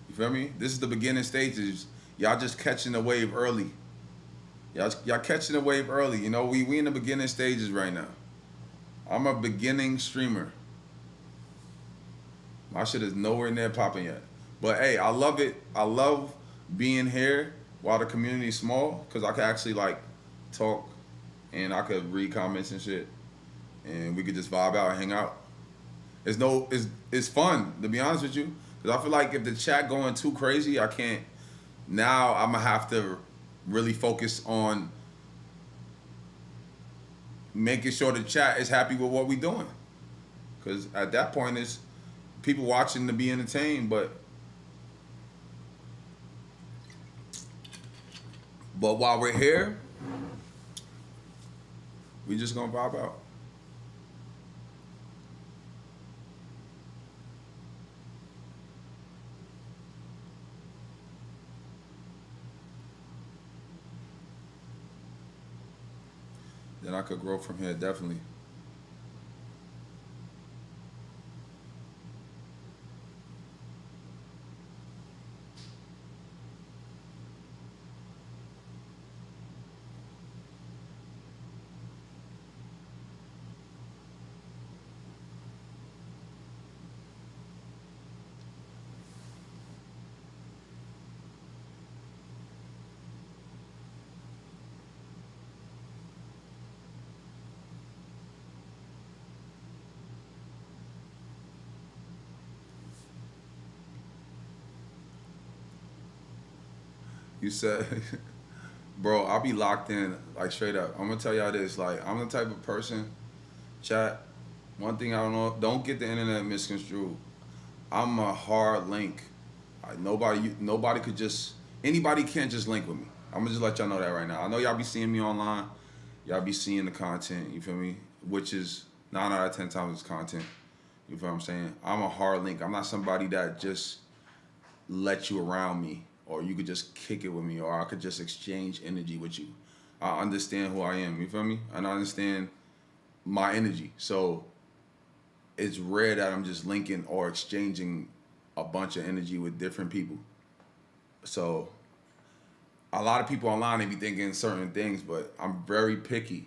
You feel me? This is the beginning stages. Y'all just catching the wave early. Y'all catching the wave early. You know, we in the beginning stages right now. I'm a beginning streamer. My shit is nowhere near popping yet. But hey, I love it. I love being here while the community is small, because I can actually like talk and I could read comments and shit. And we could just vibe out and hang out. It's fun, to be honest with you. Because I feel like if the chat going too crazy, I can't. Now I'm going to have to really focus on making sure the chat is happy with what we doing. Because at that point, it's people watching to be entertained, but while we're here, we just going to vibe out. Then I could grow from here, definitely. You said, bro, I'll be locked in, like straight up. I'm gonna tell y'all this, like, I'm the type of person, chat, one thing I don't know, don't get the internet misconstrued. I'm a hard link. Nobody could just, anybody can't just link with me. I'm gonna just let y'all know that right now. I know y'all be seeing me online, y'all be seeing the content, you feel me? Which is 9 out of 10 times it's content. You feel what I'm saying? I'm a hard link. I'm not somebody that just let you around me, or you could just kick it with me, or I could just exchange energy with you. I understand who I am, you feel me? And I understand my energy. So it's rare that I'm just linking or exchanging a bunch of energy with different people. So a lot of people online, they be thinking certain things, but I'm very picky.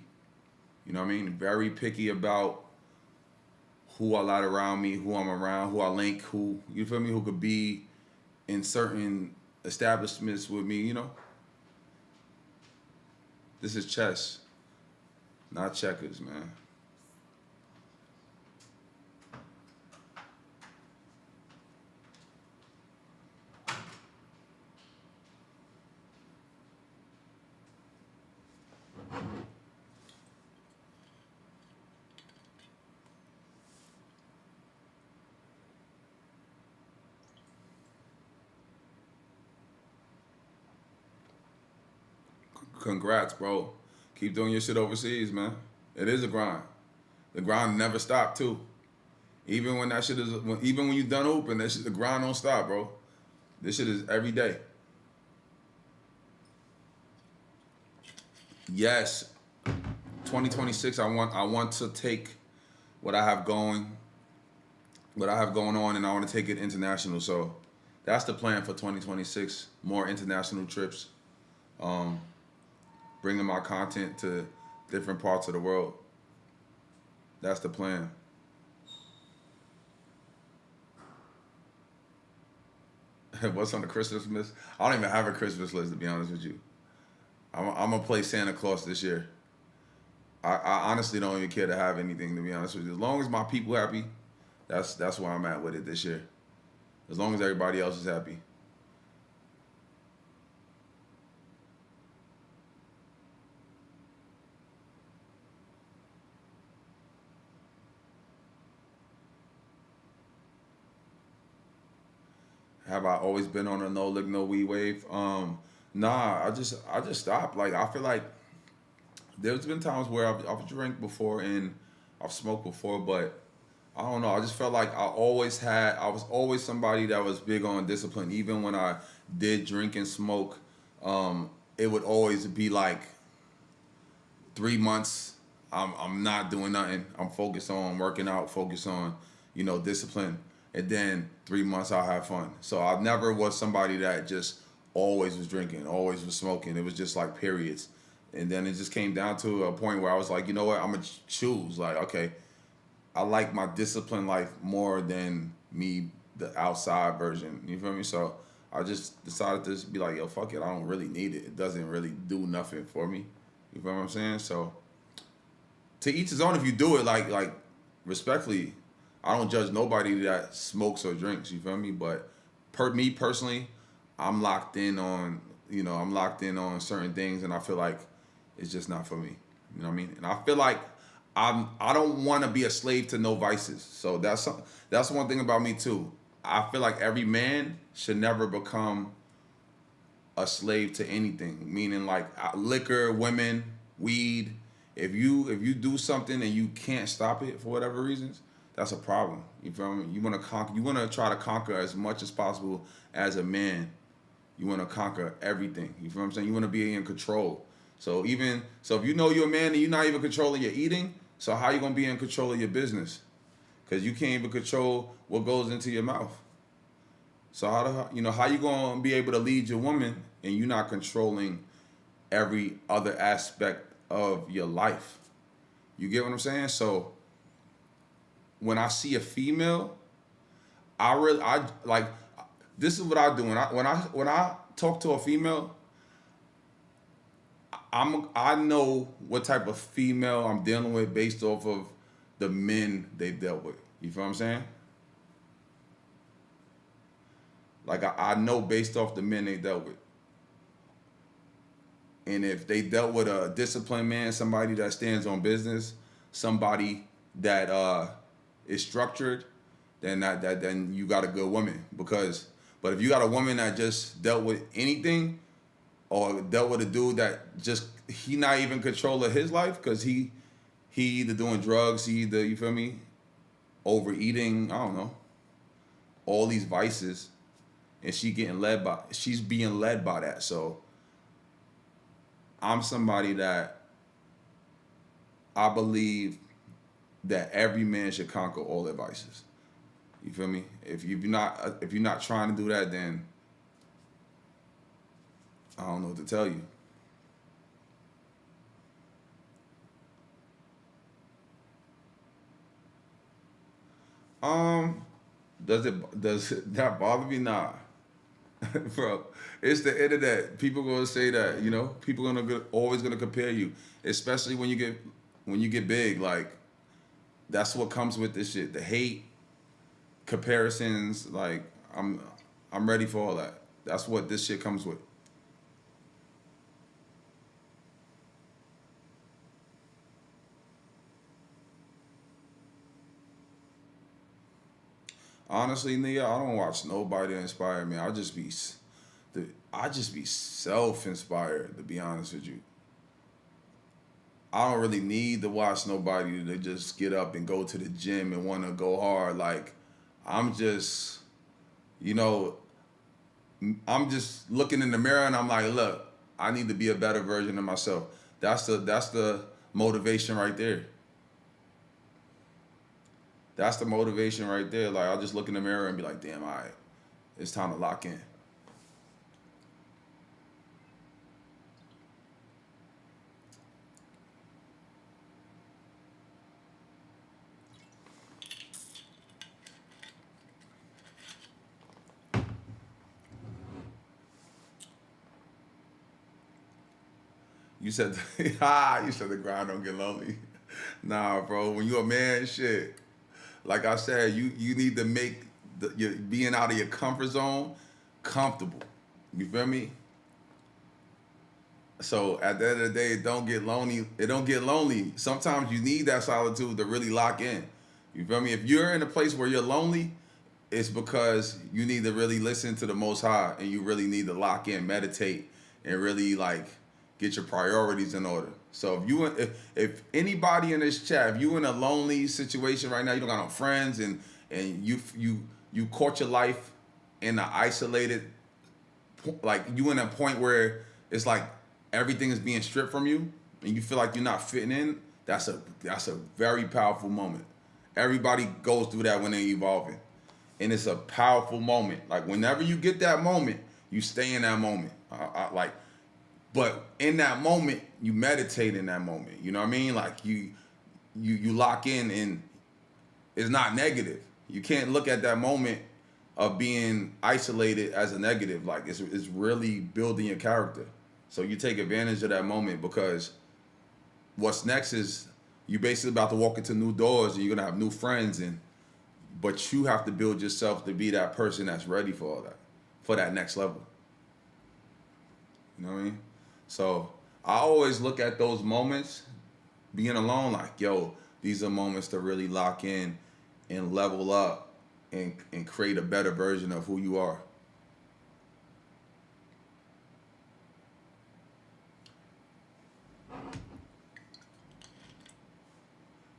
You know what I mean? Very picky about who I let around me, who I'm around, who I link, who, you feel me, who could be in certain establishments with me, you know? This is chess, not checkers, man. Congrats, bro. Keep doing your shit overseas, man. It is a grind. The grind never stopped, too. Even when that shit is, even when you done open, that shit, the grind don't stop, bro. This shit is every day. Yes, 2026. I want to take what I have going on, and I want to take it international. So that's the plan for 2026. More international trips. Bringing my content to different parts of the world. That's the plan. What's on the Christmas list? I don't even have a Christmas list, to be honest with you. I'm gonna play Santa Claus this year. I honestly don't even care to have anything, to be honest with you. As long as my people happy, that's where I'm at with it this year. As long as everybody else is happy. Have I always been on a no lick, no weed wave? Nah, I just stopped. Like, I feel like there's been times where I've drank before and I've smoked before, but I don't know. I just felt like I was always somebody that was big on discipline. Even when I did drink and smoke, it would always be like 3 months. I'm not doing nothing. I'm focused on working out, focused on, discipline. And then 3 months I'll have fun. So I never was somebody that just always was drinking, always was smoking. It was just like periods. And then it just came down to a point where I was like, you know what, I'm gonna choose. Like, okay, I like my disciplined life more than me, the outside version. You feel me? So I just decided to just be like, yo, fuck it. I don't really need it. It doesn't really do nothing for me. You feel what I'm saying? So to each his own. If you do it like respectfully, I don't judge nobody that smokes or drinks. You feel me? But me personally, I'm locked in on certain things, and I feel like it's just not for me. You know what I mean? And I feel like I don't want to be a slave to no vices. So that's one thing about me too. I feel like every man should never become a slave to anything. Meaning like liquor, women, weed. If you do something and you can't stop it for whatever reasons, that's a problem. You feel me? You want to conquer. You want to try to conquer as much as possible as a man. You want to conquer everything. You feel what I'm saying? You want to be in control. So if you know you're a man and you're not even controlling your eating, so how you gonna be in control of your business? Because you can't even control what goes into your mouth. So how you gonna be able to lead your woman and you're not controlling every other aspect of your life? You get what I'm saying? So when I see a female, I like, this is what I do. When I talk to a female, I know what type of female I'm dealing with based off of the men they dealt with. You feel what I'm saying? Like I know based off the men they dealt with. And if they dealt with a disciplined man, somebody that stands on business, somebody that is structured, then you got a good woman. But if you got a woman that just dealt with anything, or dealt with a dude that just, he not even control of his life, because he either doing drugs, he either, you feel me, overeating, I don't know, all these vices, and she's being led by that. So I'm somebody that I believe that every man should conquer all their vices. You feel me? If you're not trying to do that, then I don't know what to tell you. Does that bother me? Nah. Bro, it's the internet. People gonna say that, people always gonna compare you, especially when you get big. Like, that's what comes with this shit. The hate, comparisons, like I'm ready for all that. That's what this shit comes with. Honestly, nigga, I don't watch nobody to inspire me. I just be self-inspired, to be honest with you. I don't really need to watch nobody to just get up and go to the gym and want to go hard. Like, I'm just looking in the mirror and I'm like, look, I need to be a better version of myself. That's the motivation right there. That's the motivation right there. Like, I'll just look in the mirror and be like, damn, all right, it's time to lock in. You said, you said the grind don't get lonely. Nah, bro. When you a man, shit. Like I said, you need to make your being out of your comfort zone comfortable. You feel me? So at the end of the day, it don't get lonely. It don't get lonely. Sometimes you need that solitude to really lock in. You feel me? If you're in a place where you're lonely, it's because you need to really listen to the Most High, and you really need to lock in, meditate, and really like get your priorities in order. So if anybody in this chat, if you in a lonely situation right now, you don't got no friends, and you caught your life in an isolated, like you in a point where it's like everything is being stripped from you, and you feel like you're not fitting in. That's a very powerful moment. Everybody goes through that when they're evolving, and it's a powerful moment. Like whenever you get that moment, you stay in that moment. But in that moment, you meditate in that moment. You know what I mean? Like you lock in, and it's not negative. You can't look at that moment of being isolated as a negative. Like it's really building your character. So you take advantage of that moment, because what's next is you basically about to walk into new doors, and you're gonna have new friends, but you have to build yourself to be that person that's ready for all that, for that next level. You know what I mean? So I always look at those moments, being alone, like, yo, these are moments to really lock in and level up and create a better version of who you are.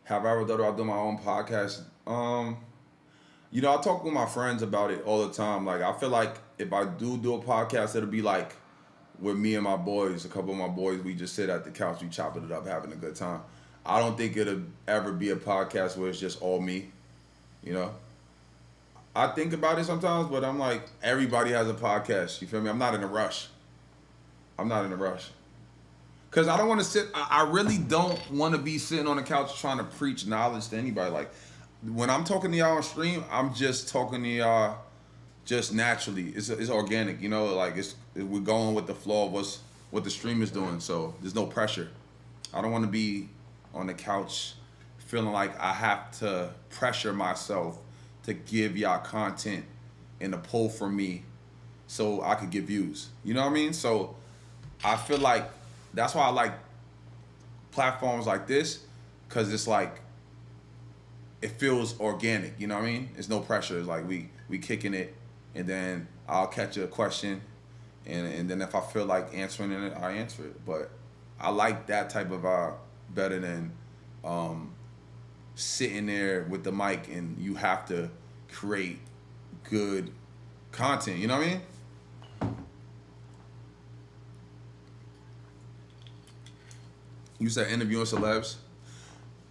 Have I ever thought about doing my own podcast? You know, I talk with my friends about it all the time. Like, I feel like if I do a podcast, it'll be like with me and my boys, a couple of my boys, we just sit at the couch, we chopping it up, having a good time. I don't think it'll ever be a podcast where it's just all me, you know? I think about it sometimes, but I'm like, everybody has a podcast, you feel me? I'm not in a rush. Because I don't want to sit, I really don't want to be sitting on the couch trying to preach knowledge to anybody. Like, when I'm talking to y'all on stream, I'm just talking to y'all just naturally. It's organic, you know? Like, we're going with the flow of what the stream is doing, so there's no pressure. I don't want to be on the couch feeling like I have to pressure myself to give y'all content and to pull from me so I could get views. You know what I mean? So I feel like that's why I like platforms like this, because it's like, it feels organic, you know what I mean? It's no pressure. It's like we kicking it, and then I'll catch a question, and then if I feel like answering it, I answer it. But I like that type of vibe better than sitting there with the mic and you have to create good content, you know what I mean? You said interviewing celebs.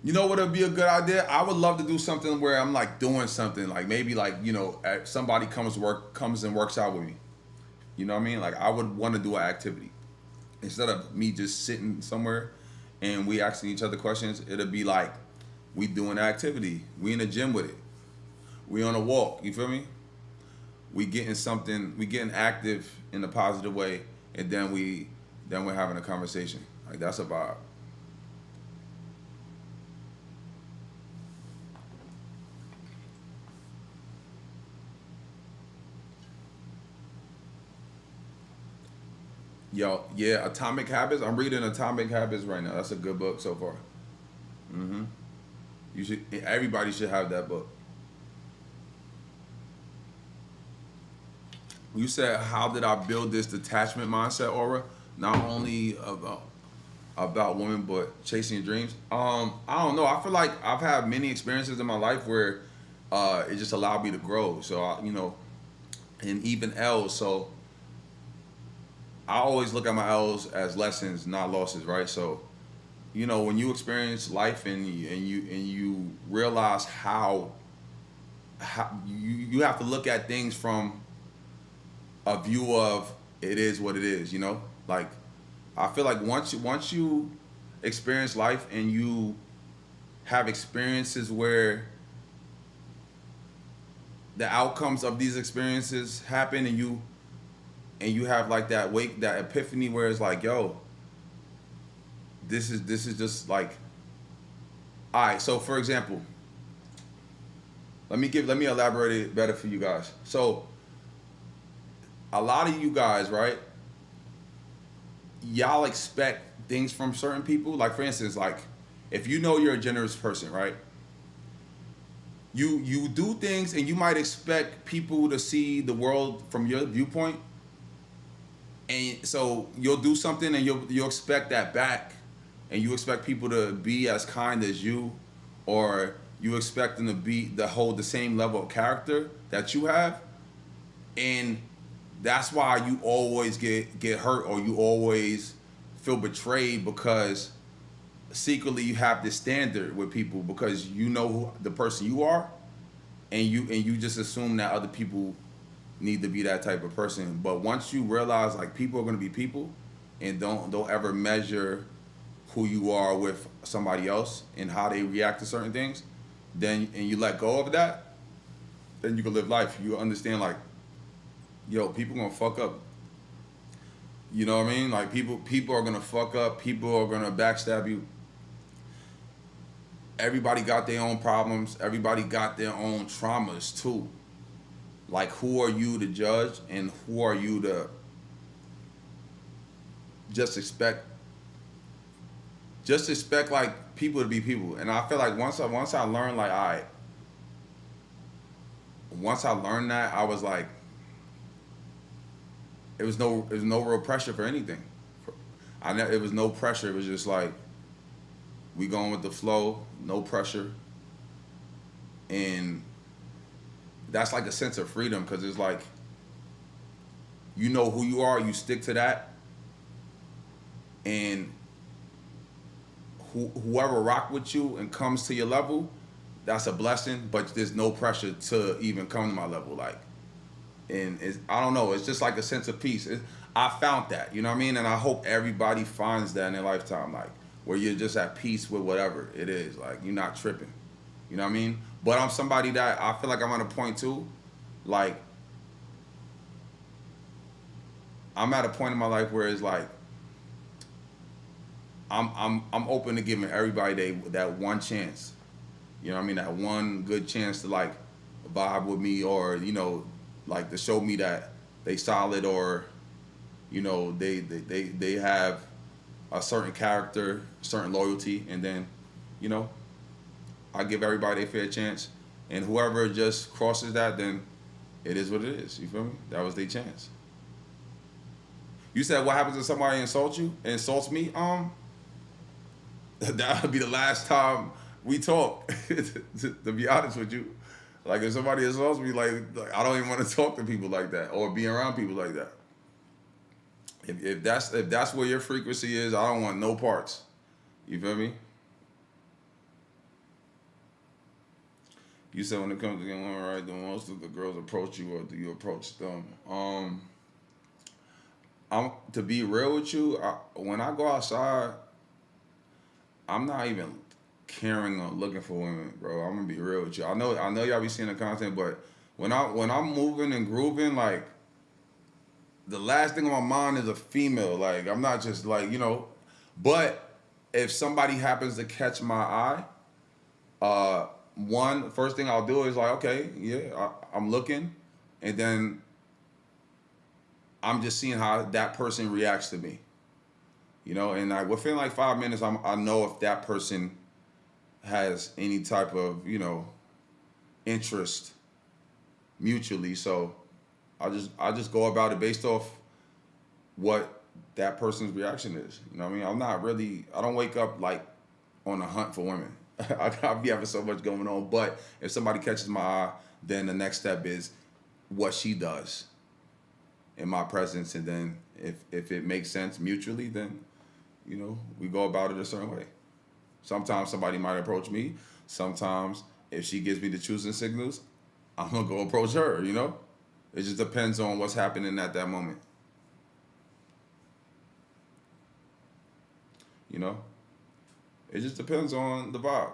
You know what would be a good idea? I would love to do something where I'm like doing something, like maybe like, you know, somebody comes and works out with me. You know what I mean? Like, I would want to do an activity. Instead of me just sitting somewhere and we asking each other questions, it'll be like we doing an activity. We in the gym with it. We on a walk, you feel me? We getting active in a positive way, and then we're having a conversation. Like, that's a vibe. Yo, yeah, Atomic Habits. I'm reading Atomic Habits right now. That's a good book so far. Everybody should have that book. You said, how did I build this detachment mindset, Aura? Not only about women, but chasing your dreams. I don't know. I feel like I've had many experiences in my life where it just allowed me to grow. So, and even L's. So I always look at my L's as lessons, not losses, right? So, when you experience life and you realize how you have to look at things from a view of it is what it is, Like, I feel like once you experience life and you have experiences where the outcomes of these experiences happen, and you have like that epiphany where it's like, yo, this is just like, all right. So for example, let me elaborate it better for you guys. So a lot of you guys, right? Y'all expect things from certain people. Like for instance, like if you know you're a generous person, right? You do things and you might expect people to see the world from your viewpoint. And so you'll do something and you'll expect that back, and you expect people to be as kind as you, or you expect them to hold the same level of character that you have, and that's why you always get hurt, or you always feel betrayed, because secretly you have this standard with people because you know who the person you are, and you just assume that other people need to be that type of person. But once you realize like people are going to be people, and don't ever measure who you are with somebody else and how they react to certain things, then and you let go of that, then you can live life. You understand like, yo, people gonna fuck up. You know what I mean? Like people are gonna fuck up. People are gonna backstab you. Everybody got their own problems. Everybody got their own traumas too. Like, who are you to judge, and who are you to just expect like people to be people? And I feel like once I learned like, all right, once I learned that, I was like, it was no real pressure for anything. It was no pressure. It was just like, we going with the flow, no pressure. And that's like a sense of freedom, because it's like, you know who you are, you stick to that, and whoever rock with you and comes to your level, that's a blessing. But there's no pressure to even come to my level, like, and I don't know, it's just like a sense of peace. I found that, you know what I mean? And I hope everybody finds that in their lifetime, like, where you're just at peace with whatever it is, like, you're not tripping, you know what I mean? But I'm somebody that I feel like I'm at a point too, like, I'm at a point in my life where it's like, I'm open to giving everybody that one chance, you know what I mean? That one good chance to like vibe with me, or, you know, like to show me that they solid, or, you know, they have a certain character, certain loyalty, and then, you know, I give everybody a fair chance, and whoever just crosses that, then it is what it is. You feel me? That was their chance. You said, what happens if somebody insults me? That would be the last time we talk. to be honest with you, like if somebody insults me, like I don't even want to talk to people like that, or be around people like that. If that's where your frequency is, I don't want no parts. You feel me? You said when it comes to getting women right, do most of the girls approach you, or do you approach them? To be real with you, when I go outside, I'm not even caring or looking for women, bro. I'm gonna be real with you. I know y'all be seeing the content, but when I'm moving and grooving, like, the last thing on my mind is a female. Like, I'm not just like, you know, but if somebody happens to catch my eye, first thing I'll do is like, okay, yeah, I'm looking, and then I'm just seeing how that person reacts to me, you know, and within like 5 minutes, I know if that person has any type of, you know, interest mutually. So I just go about it based off what that person's reaction is. You know what I mean? I don't wake up like on a hunt for women. I'll be having so much going on. But if somebody catches my eye, then the next step is what she does in my presence. And then if it makes sense mutually, then, you know, we go about it a certain way. Sometimes somebody might approach me. Sometimes if she gives me the choosing signals, I'm going to go approach her, you know? It just depends on what's happening at that moment. You know? It just depends on the vibe.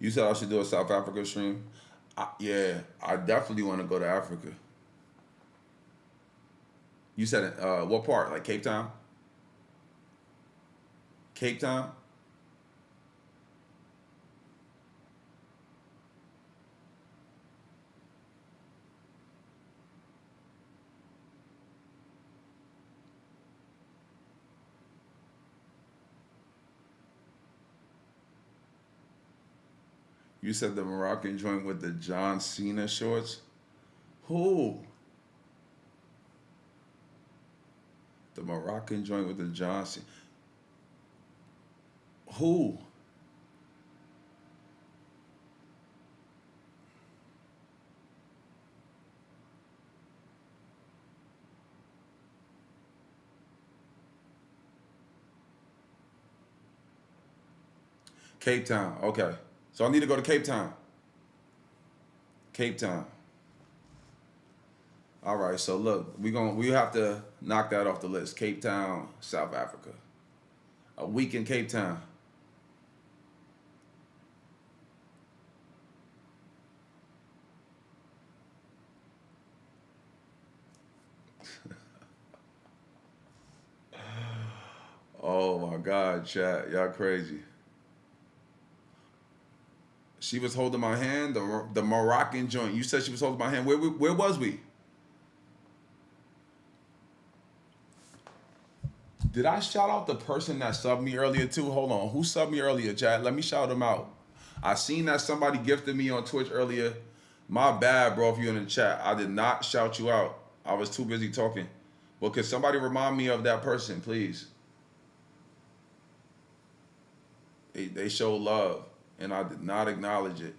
You said I should do a South Africa stream. Yeah, I definitely want to go to Africa. You said what part? Like Cape Town? Cape Town? You said the Moroccan joint with the John Cena shorts? Who? The Moroccan joint with the John Cena. Who? Cape Town. Okay. So I need to go to Cape Town. Cape Town. All right. So look, we have to knock that off the list. Cape Town, South Africa. A week in Cape Town. Oh my God, chat. Y'all crazy. She was holding my hand, the Moroccan joint. You said she was holding my hand. Where was we? Did I shout out the person that subbed me earlier too? Hold on. Who subbed me earlier, chat? Let me shout them out. I seen that somebody gifted me on Twitch earlier. My bad, bro, if you're in the chat. I did not shout you out. I was too busy talking. But could somebody remind me of that person, please? They show love, and I did not acknowledge it.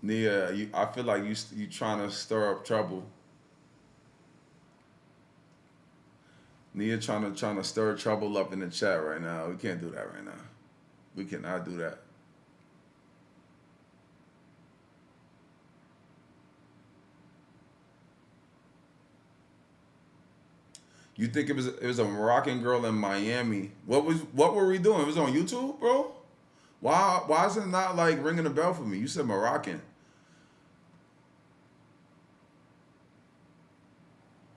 Nia, I feel like you trying to stir up trouble. Nia trying to stir trouble up in the chat right now. We can't do that right now. We cannot do that. You think it was a Moroccan girl in Miami? What were we doing? It was on YouTube, bro? Why is it not like ringing a bell for me? You said Moroccan.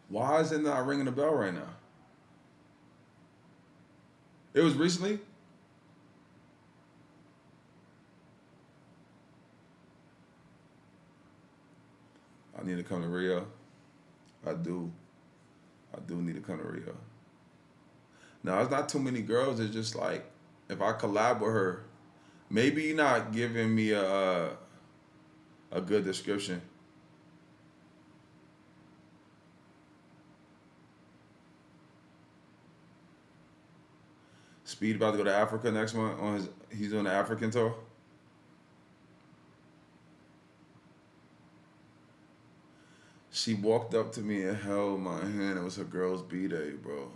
Why is it not ringing a bell right now? It was recently? I need to come to Rio. I do need to come to Rio. Now, it's not too many girls. It's just like, if I collab with her, maybe you're not giving me a good description. Speed about to go to Africa next month. He's doing the African tour. She walked up to me and held my hand. It was her girl's B-Day, bro.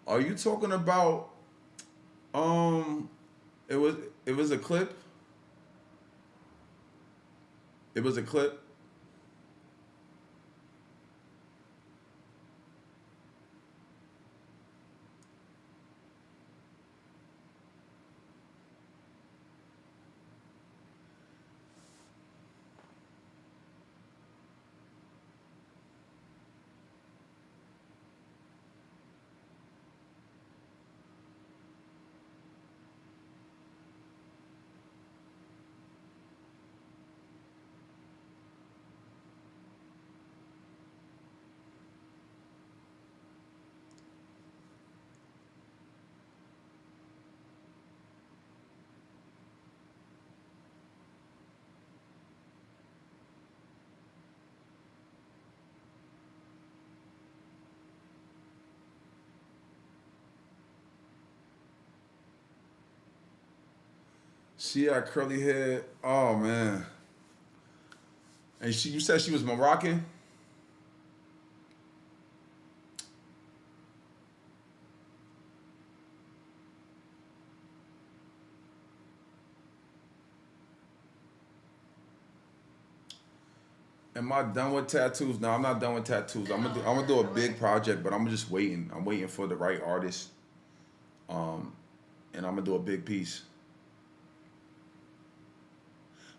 Are you talking about, it was a clip? It was a clip? She had curly hair. Oh man. And you said she was Moroccan? Am I done with tattoos? No, I'm not done with tattoos. I'm gonna do a big project, but I'm just waiting. I'm waiting for the right artist. and I'm gonna do a big piece.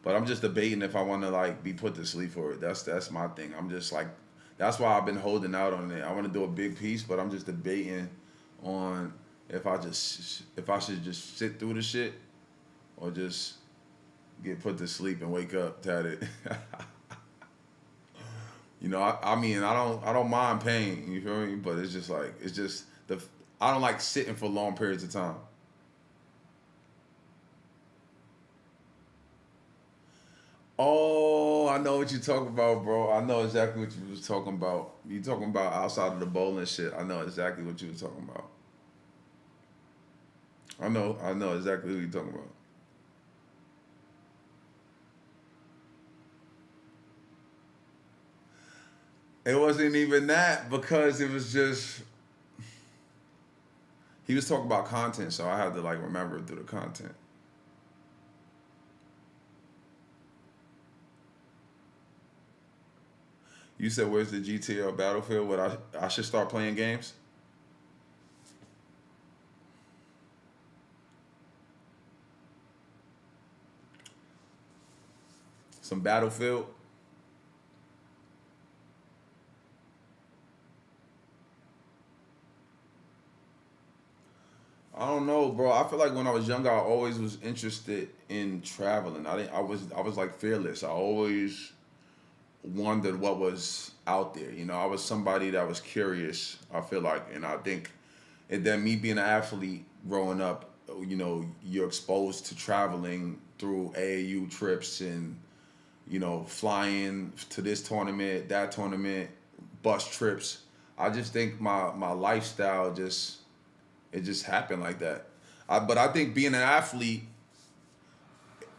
But I'm just debating if I want to like be put to sleep for it. That's my thing. I'm just like, that's why I've been holding out on it. I want to do a big piece, but I'm just debating on if I should just sit through the shit or just get put to sleep and wake up tatted. You know, I mean, I don't mind pain. You feel me? But it's just like I don't like sitting for long periods of time. Oh, I know what you're talking about, bro. I know exactly what you was talking about. You talking about outside of the bowling shit. I know exactly what you was talking about. I know exactly who you're talking about. It wasn't even that, because it was just, he was talking about content, so I had to like remember through the content. You said, where's the GTA Battlefield? What, I should start playing games? Some Battlefield? I don't know, bro. I feel like when I was younger, I always was interested in traveling. I was like fearless. I always wondered what was out there. You know, I was somebody that was curious, I feel like. And I think, and then me being an athlete growing up, you know, you're exposed to traveling through AAU trips and, you know, flying to this tournament, that tournament, bus trips. I just think my lifestyle just happened like that. But I think being an athlete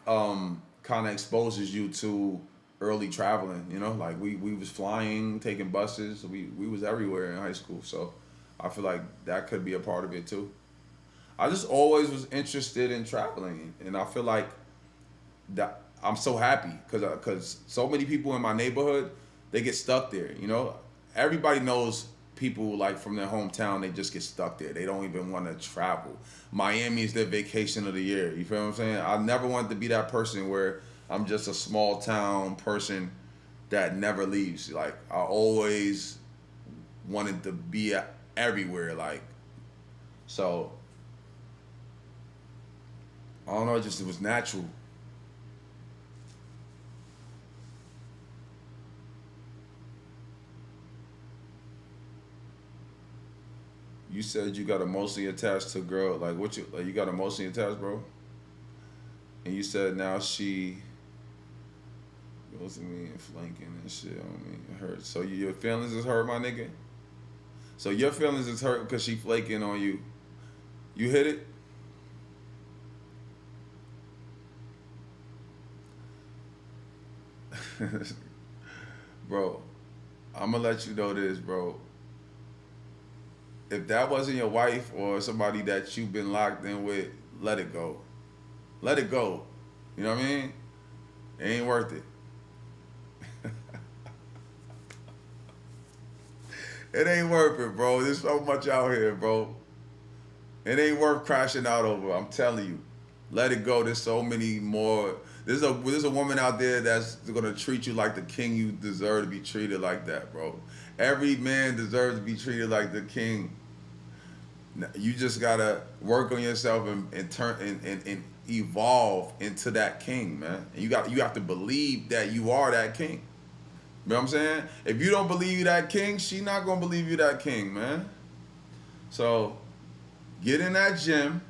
kind of exposes you to early traveling, you know, like we was flying, taking buses, we was everywhere in high school. So I feel like that could be a part of it too. I just always was interested in traveling, and I feel like that I'm so happy because so many people in my neighborhood, they get stuck there, you know. Everybody knows people like from their hometown, they just get stuck there. They don't even want to travel. Miami is their vacation of the year. You feel what I'm saying? I never wanted to be that person where I'm just a small town person that never leaves. Like, I always wanted to be everywhere. Like, so I don't know. It was natural. You said you got emotionally attached to a girl. Like, what you got emotionally attached, bro? And you said now she goes to me and flanking and shit on me. It hurts. So your feelings is hurt, my nigga? So your feelings is hurt because she flaking on you. You hit it? Bro, I'm gonna let you know this, bro. If that wasn't your wife or somebody that you've been locked in with, let it go. Let it go. You know what I mean? It ain't worth it. It ain't worth it, bro. There's so much out here, bro. It ain't worth crashing out over. I'm telling you. Let it go. There's so many more. There's a woman out there that's gonna treat you like the king. You deserve to be treated like that, bro. Every man deserves to be treated like the king. You just gotta work on yourself and turn and evolve into that king, man. And you have to believe that you are that king. You know what I'm saying? If you don't believe you that king, she not gonna believe you that king, man. So get in that gym,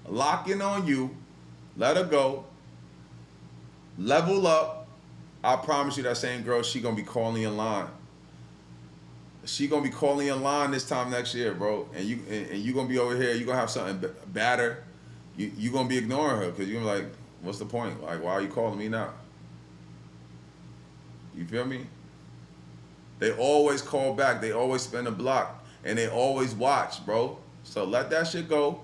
lock in on you, let her go, level up. I promise you that same girl, she gonna be calling in line. She gonna be calling in line this time next year, bro. And you gonna be over here. You gonna have something badder. You gonna be ignoring her because you're like, what's the point? Like, why are you calling me now? You feel me? They always call back. They always spin a block, and they always watch, bro. So let that shit go.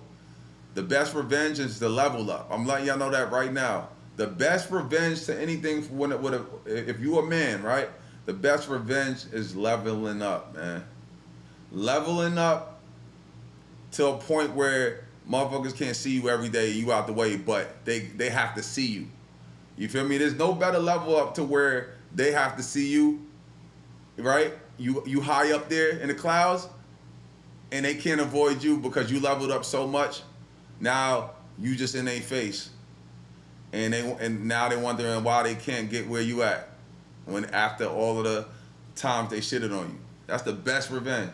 The best revenge is the level up. I'm letting y'all know that right now. The best revenge to anything, if you a man, right? The best revenge is leveling up, man. Leveling up to a point where motherfuckers can't see you every day, you out the way, but they have to see you. You feel me? There's no better level up to where they have to see you, right? You high up there in the clouds, and they can't avoid you because you leveled up so much. Now you just in their face, and now they wondering why they can't get where you at, when after all of the times they shitted on you. That's the best revenge.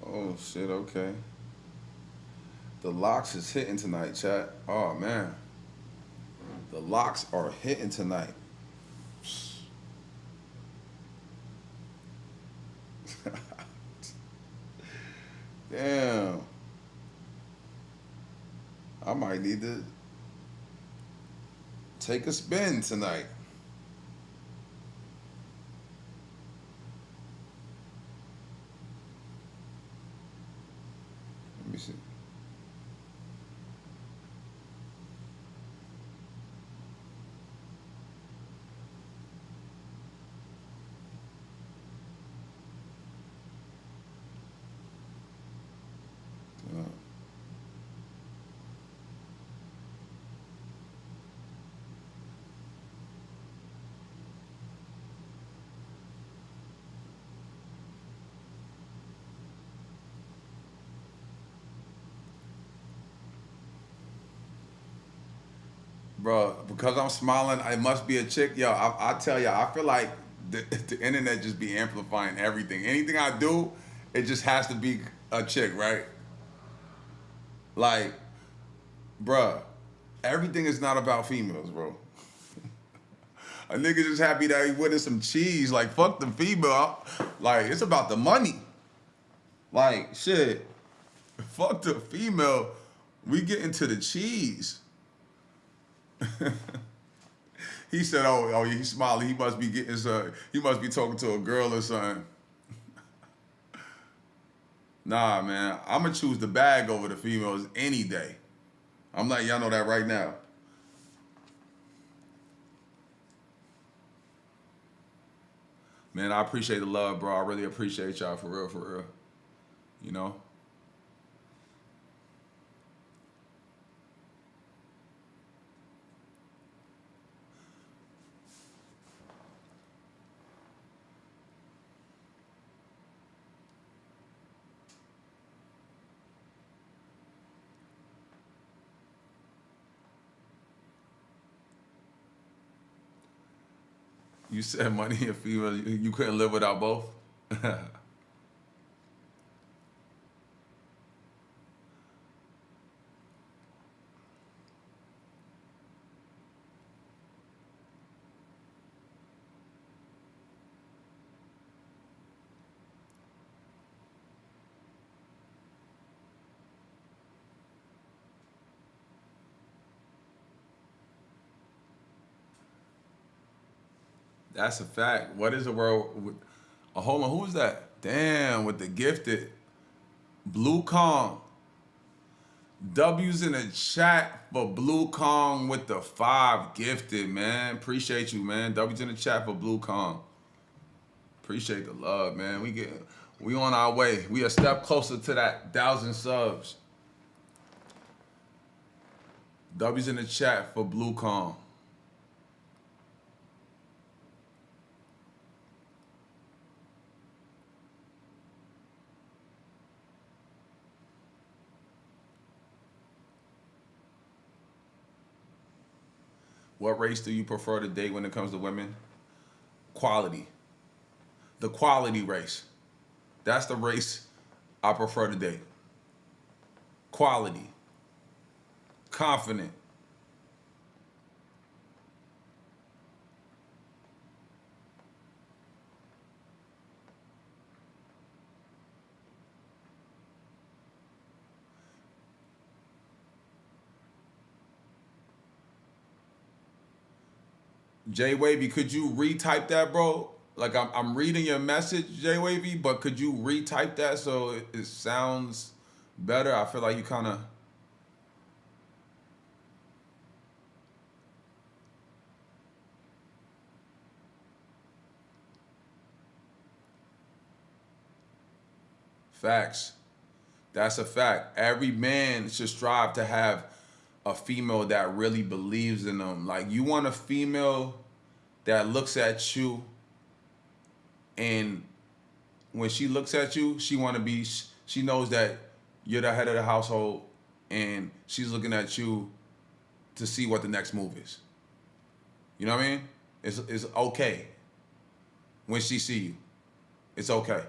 Oh shit, okay. The locks is hitting tonight, chat. Oh man. The locks are hitting tonight. Damn. I might need to take a spin tonight. Let me see. Bro, because I'm smiling, I must be a chick. Yo, I tell you, I feel like the internet just be amplifying everything. Anything I do, it just has to be a chick, right? Like, bruh, everything is not about females, bro. A nigga just happy that he winning some cheese. Like, fuck the female. Like, it's about the money. Like, shit. Fuck the female. We get into the cheese. He said, "Oh, he's smiling. He must be getting he must be talking to a girl or something." Nah, man. I'ma choose the bag over the females any day. I'm letting y'all know that right now. Man, I appreciate the love, bro. I really appreciate y'all for real, for real. You know? You said money and female, you couldn't live without both? That's a fact. What is the world with, hold on, who is that? Damn, with the gifted. Blue Kong. W's in the chat for Blue Kong with the 5 gifted, man. Appreciate you, man. W's in the chat for Blue Kong. Appreciate the love, man. We on our way. We a step closer to that 1,000 subs. W's in the chat for Blue Kong. What race do you prefer to date when it comes to women? Quality. The quality race. That's the race I prefer to date. Quality. Confident. J Wavy, could you retype that, bro? Like I'm reading your message, J Wavy, but could you retype that so it sounds better? I feel like you kind of. Facts. That's a fact. Every man should strive to have a female that really believes in them. Like, you want a female that looks at you, and when she looks at you, she knows that you're the head of the household, and she's looking at you to see what the next move is. You know what I mean? It's okay when she see you. It's okay.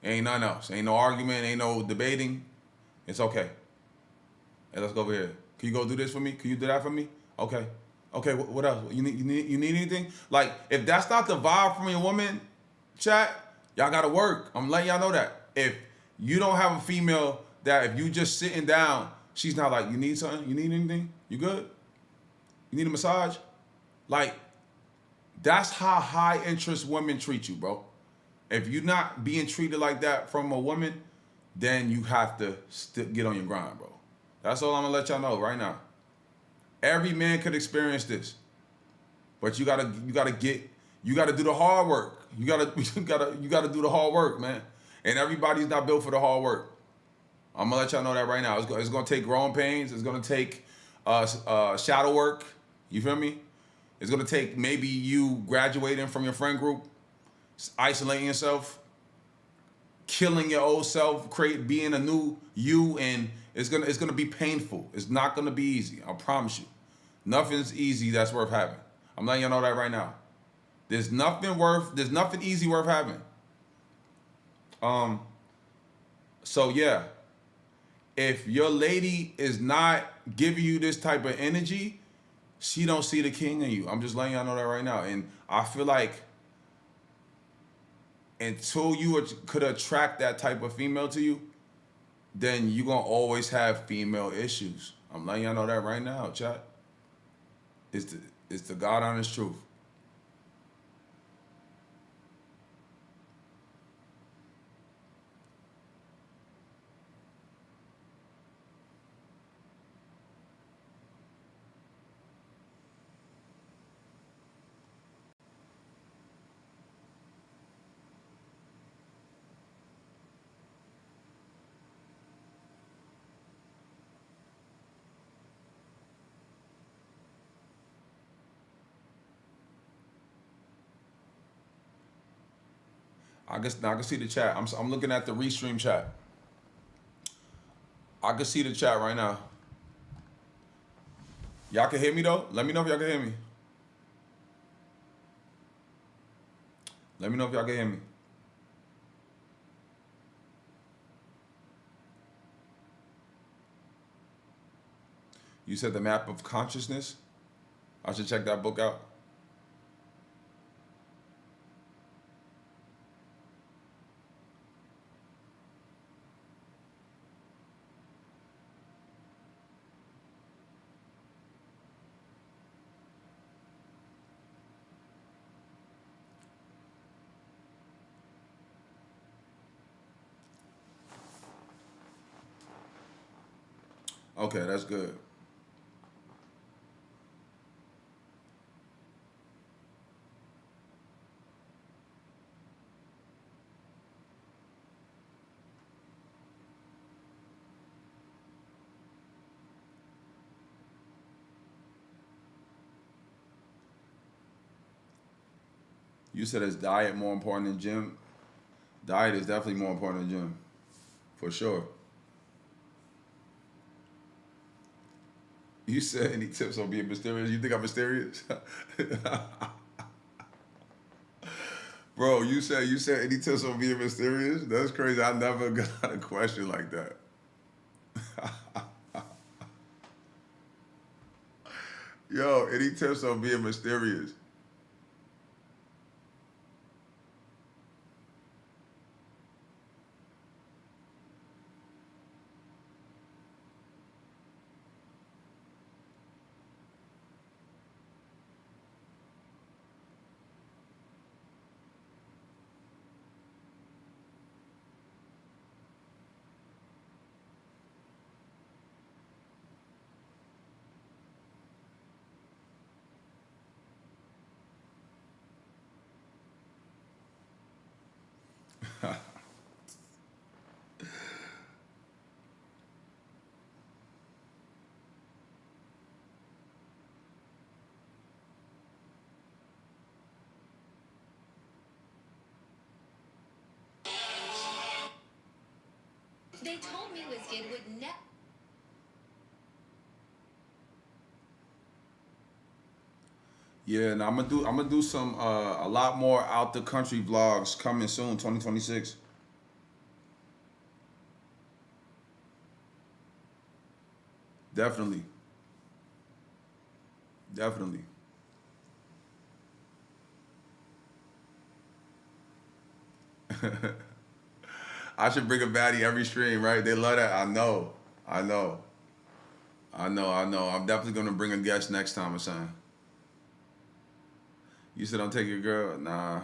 Ain't nothing else. Ain't no argument. Ain't no debating. It's okay. Hey, let's go over here. Can you go do this for me? Can you do that for me? Okay. Okay. What else? You need anything? Like, if that's not the vibe from your woman, chat, y'all gotta work. I'm letting y'all know that. If you don't have a female that if you just sitting down, she's not like, you need something? You need anything? You good? You need a massage? Like, that's how high interest women treat you, bro. If you're not being treated like that from a woman, then you have to get on your grind, bro. That's all I'm gonna let y'all know right now. Every man could experience this, but you gotta do the hard work. You gotta do the hard work, man. And everybody's not built for the hard work. I'm gonna let y'all know that right now. It's gonna take growing pains. It's gonna take shadow work. You feel me? It's gonna take maybe you graduating from your friend group, isolating yourself, killing your old self, being a new you, and it's gonna be painful. It's not gonna be easy. I promise you. Nothing's easy that's worth having. I'm letting y'all know that right now. There's nothing easy worth having. So yeah, if your lady is not giving you this type of energy, she don't see the king in you. I'm just letting y'all know that right now. And I feel like until you could attract that type of female to you, then you're going to always have female issues. I'm letting y'all know that right now, chat. It's the God honest truth. I can see the chat. I'm looking at the restream chat. I can see the chat right now. Y'all can hear me though? Let me know if y'all can hear me. Let me know if y'all can hear me. You said The Map of Consciousness? I should check that book out. Okay, that's good. You said is diet more important than gym? Diet is definitely more important than gym, for sure. You said any tips on being mysterious? You think I'm mysterious? Bro, you said any tips on being mysterious? That's crazy. I never got a question like that. Yo, any tips on being mysterious? They told me Wizkid would never. Yeah, and I'm gonna do some a lot more out the country vlogs coming soon, 2026. Definitely. Definitely. I should bring a baddie every stream, right? They love that. I know. I know. I know. I know. I'm definitely gonna bring a guest next time or something. You said I'm taking a girl? Nah.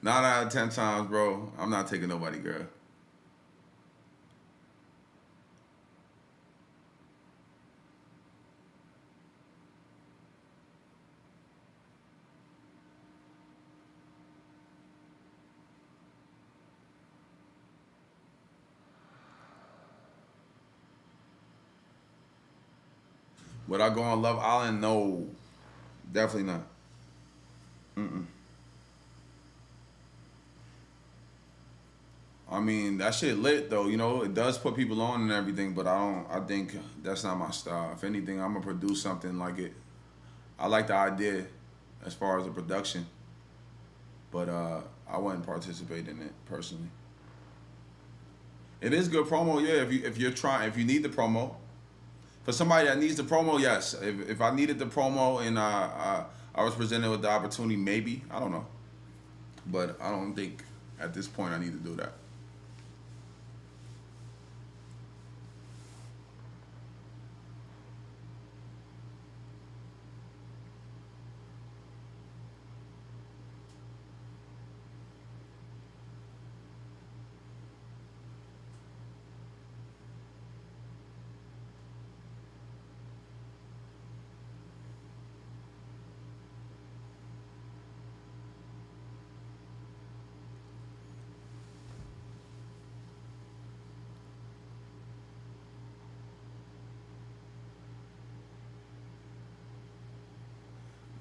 9 out of 10 times, bro. I'm not taking nobody, girl. Would I go on Love Island? No. Definitely not. Mm-mm. I mean, that shit lit though, you know, it does put people on and everything, but I think that's not my style. If anything, I'm gonna produce something like it. I like the idea as far as the production, but I wouldn't participate in it personally. It is good promo, yeah, if you need the promo. For somebody that needs the promo, yes. If I needed the promo and I was presented with the opportunity, maybe. I don't know. But I don't think at this point I need to do that.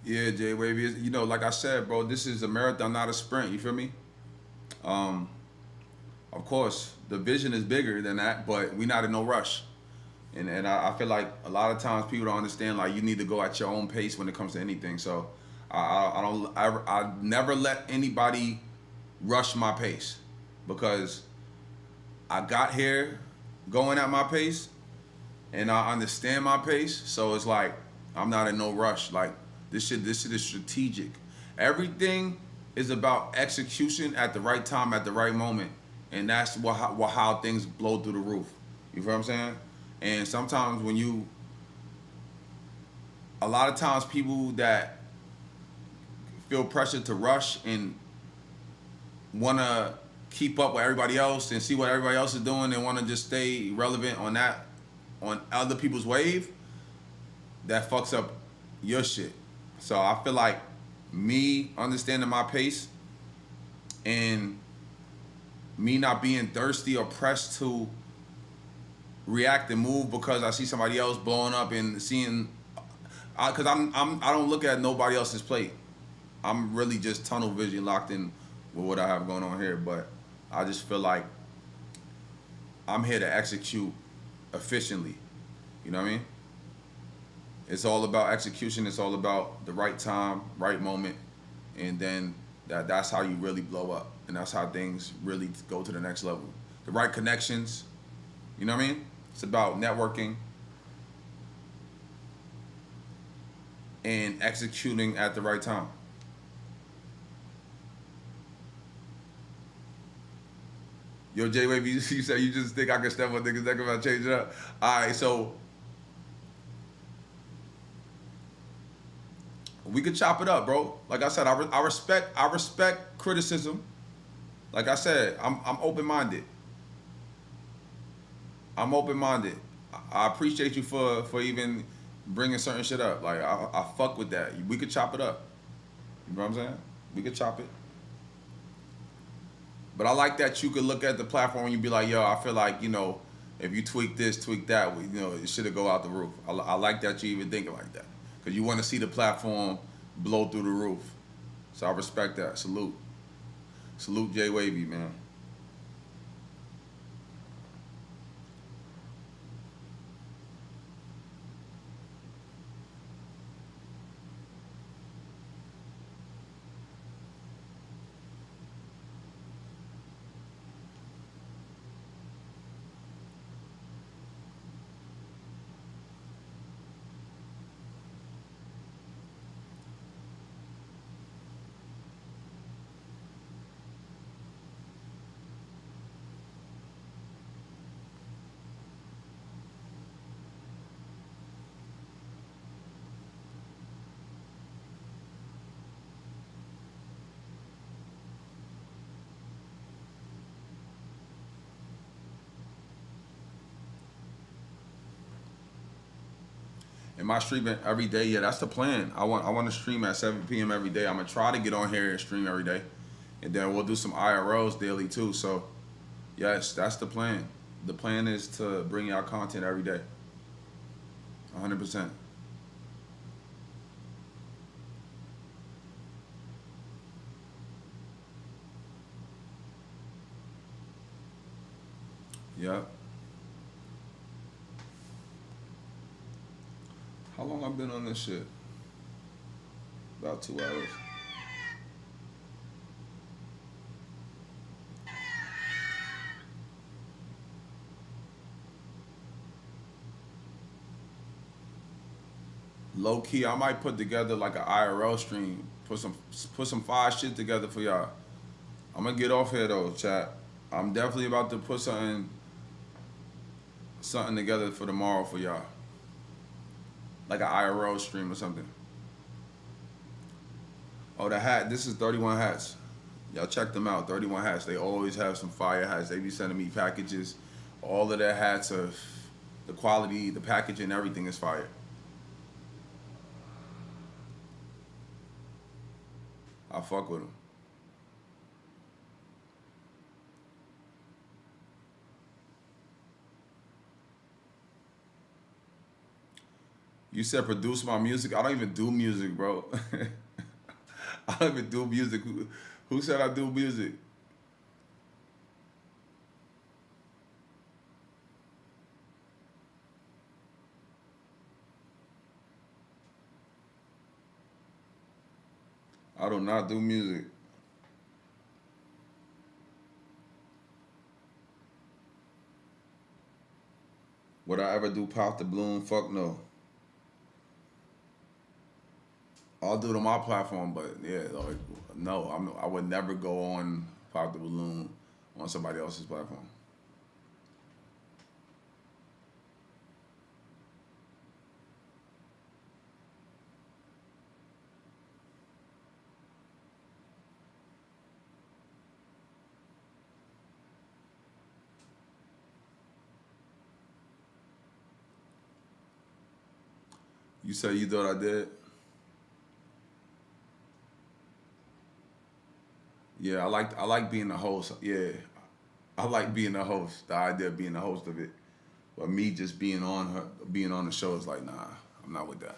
Yeah, Jay Wavy, you know, like I said, bro, this is a marathon, not a sprint. You feel me? Of course, the vision is bigger than that, but we not in no rush. And I feel like a lot of times people don't understand, like, you need to go at your own pace when it comes to anything. So I never let anybody rush my pace, because I got here going at my pace and I understand my pace. So it's like, I'm not in no rush. Like, this shit is strategic. Everything is about execution at the right time, at the right moment. And that's how things blow through the roof. You feel what I'm saying? And sometimes a lot of times people that feel pressure to rush and want to keep up with everybody else and see what everybody else is doing and want to just stay relevant on other people's wave, that fucks up your shit. So I feel like me understanding my pace and me not being thirsty or pressed to react and move because I see somebody else blowing up and seeing, because I don't look at nobody else's plate. I'm really just tunnel vision locked in with what I have going on here. But I just feel like I'm here to execute efficiently. You know what I mean? It's all about execution. It's all about the right time, right moment, and then that's how you really blow up, and that's how things really go to the next level. The right connections, you know what I mean? It's about networking and executing at the right time. Yo, J-Wave, you say you just think I can step on niggas' neck if I change it up? All right, so we could chop it up, bro. Like I said, I respect criticism. Like I said, I'm open-minded. I'm open-minded. I appreciate you for even bringing certain shit up. Like I fuck with that. We could chop it up. You know what I'm saying? We could chop it. But I like that you could look at the platform and you be like, yo, I feel like, you know, if you tweak this, tweak that, you know, it should go out the roof. I like that you even thinking like that. Because you want to see the platform blow through the roof. So I respect that. Salute. Salute Jay Wavy, man. Am I streaming every day? Yeah, that's the plan. I want to stream at 7 p.m. every day. I'm gonna try to get on here and stream every day, and then we'll do some IRLs daily too. So, yes, that's the plan. The plan is to bring y'all content every day. 100%. Yep. How long I've been on this shit? About 2 hours. Low key, I might put together like an IRL stream. Put some fire shit together for y'all. I'm gonna get off here though, chat. I'm definitely about to put something together for tomorrow for y'all. Like an IRL stream or something. Oh, the hat. This is 31 Hats. Y'all check them out. 31 Hats. They always have some fire hats. They be sending me packages. All of their hats are the quality, the packaging, everything is fire. I fuck with them. You said produce my music. I don't even do music, bro. I don't even do music. Who said I do music? I do not do music. Would I ever do Pop the Balloon? Fuck no. I'll do it on my platform, but yeah, like, no, I would never go on Pop the Balloon on somebody else's platform. You said you thought I did? Yeah, I like being the host. Yeah, I like being the host. The idea of being the host of it, but me just being on the show is like, nah, I'm not with that.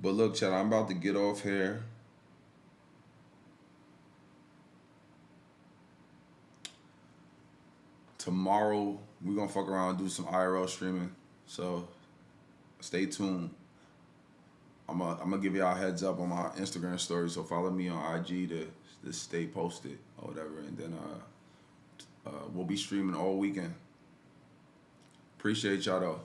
But look, Chad, I'm about to get off here. tomorrow we're gonna fuck around and do some IRL streaming. So stay tuned. I'm gonna give y'all a heads up on my Instagram story. So follow me on IG to stay posted or whatever. And then we'll be streaming all weekend. Appreciate y'all though.